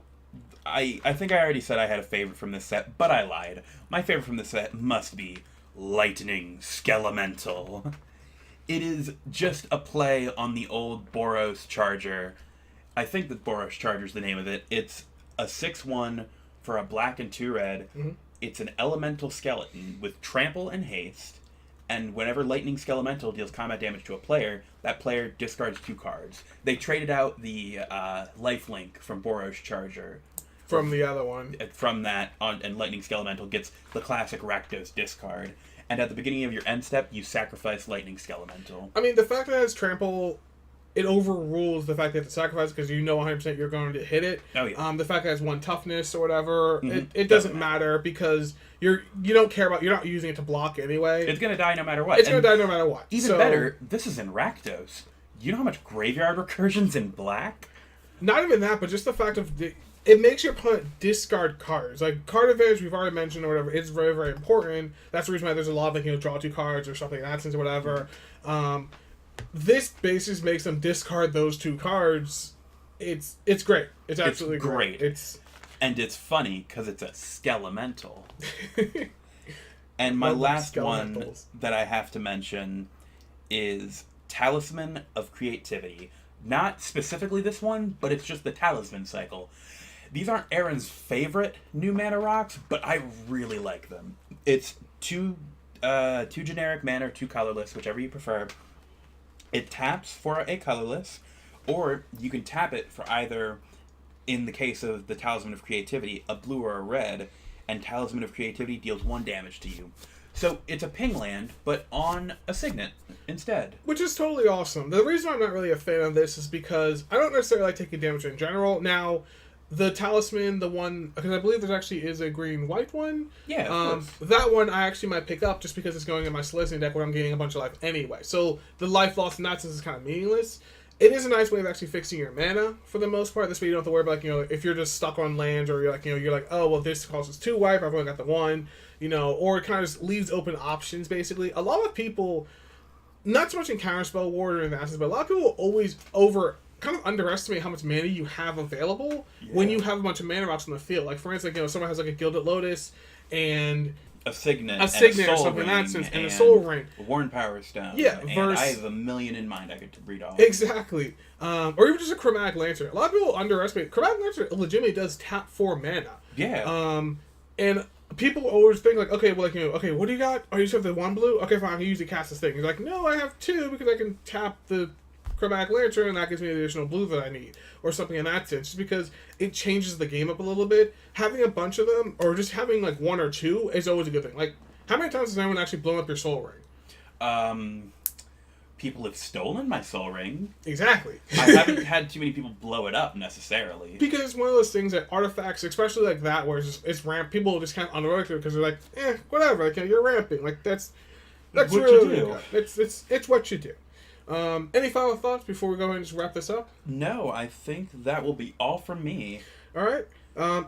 B: I think I already said I had a favorite from this set, but I lied. My favorite from this set must be Lightning Skelemental. It is just a play on the old Boros Charger. I think that Boros Charger is the name of it. It's a 6/1 for a black and 2 red.
A: Mm-hmm.
B: It's an elemental skeleton with trample and haste. And whenever Lightning Skelemental deals combat damage to a player, that player discards 2 cards. They traded out the lifelink from Boros Charger.
A: From the other one.
B: From that, and Lightning Skelemental gets the classic Rakdos discard. And at the beginning of your end step, you sacrifice Lightning Skelemental.
A: I mean, the fact that it has trample, it overrules the fact that you have to sacrifice because you know 100% you're going to hit it.
B: Oh, yeah.
A: The fact that it has 1 toughness or whatever,
B: Mm-hmm.
A: it doesn't matter because you don't care about, you're not using it to block anyway.
B: It's going to die no matter what.
A: It's going to die no matter what.
B: Even better, this is in Rakdos. You know how much graveyard recursion's in black?
A: Not even that, but just the fact of it makes your opponent discard cards. Like, card advantage, we've already mentioned or whatever, it's very, very important. That's the reason why there's a lot of, like, draw 2 cards or something in that sense or whatever. This basis makes them discard those 2 cards. It's great. It's absolutely great.
B: And it's funny because it's a Skelemental. And my last one that I have to mention is Talisman of Creativity. Not specifically this one, but it's just the Talisman cycle. These aren't Aaron's favorite new mana rocks, but I really like them. It's 2 generic mana or 2 colorless, whichever you prefer. It taps for a colorless, or you can tap it for either, in the case of the Talisman of Creativity, a blue or a red, and Talisman of Creativity deals 1 damage to you. So it's a ping land, but on a signet instead. Which
A: is totally awesome. The reason I'm not really a fan of this is because I don't necessarily like taking damage in general. Now, the Talisman, the one, because I believe there actually is a green-white one.
B: Yeah, of course.
A: That one I actually might pick up just because it's going in my Soliciting deck where I'm gaining a bunch of life anyway. So the life loss in that sense is kind of meaningless. It is a nice way of actually fixing your mana for the most part. This way you don't have to worry about, if you're just stuck on lands or you're like, oh, well, this causes 2 wipe, I've only got the 1, or it kind of just leaves open options, basically. A lot of people, not so much in Counterspell Ward or in that sense, but a lot of people always kind of underestimate how much mana you have available when you have a bunch of mana rocks on the field. Like, for instance, someone has like a Gilded Lotus and
B: a signet
A: or something in that sense, and a Soul Ring,
B: a Worn Power Stone.
A: Yeah,
B: and I have a million in mind I could read off.
A: Exactly, or even just a Chromatic Lantern. A lot of people underestimate Chromatic Lantern. Legitimately does tap 4 mana.
B: Yeah.
A: And people always think like, okay, well, okay, what do you got? Oh, you just have the 1 blue. Okay, fine, I can use the cast this thing. You're like, no, I have 2 because I can tap the Chromatic Lantern, and that gives me the additional blue that I need, or something in that sense, just because it changes the game up a little bit. Having a bunch of them, or just having like 1 or 2, is always a good thing. Like, how many times has anyone actually blown up your Soul Ring?
B: People have stolen my Soul Ring.
A: Exactly.
B: I haven't had too many people blow it up, necessarily.
A: Because it's one of those things that artifacts, especially like that, where it's ramp, people just kind of underrate it because they're like, whatever, like, you're ramping. Like, that's what really you do. It's what you do. Any final thoughts before we go ahead and just wrap this up?
B: No, I think that will be all from me.
A: All right.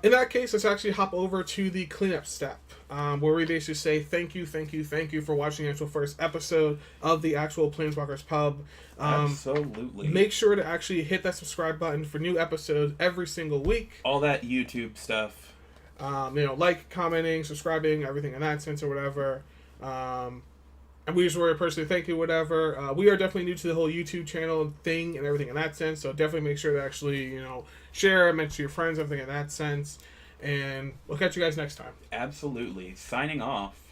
A: In that case, let's actually hop over to the cleanup step, where we basically say thank you for watching the actual first episode of the actual Planeswalkers Pub.
B: Absolutely.
A: Make sure to actually hit that subscribe button for new episodes every single week.
B: All that YouTube stuff.
A: Like, commenting, subscribing, everything in that sense or whatever. And we just want to personally thank you, whatever. We are definitely new to the whole YouTube channel thing and everything in that sense, so definitely make sure to actually, share, mention your friends, everything in that sense. And we'll catch you guys next time.
B: Absolutely. Signing off.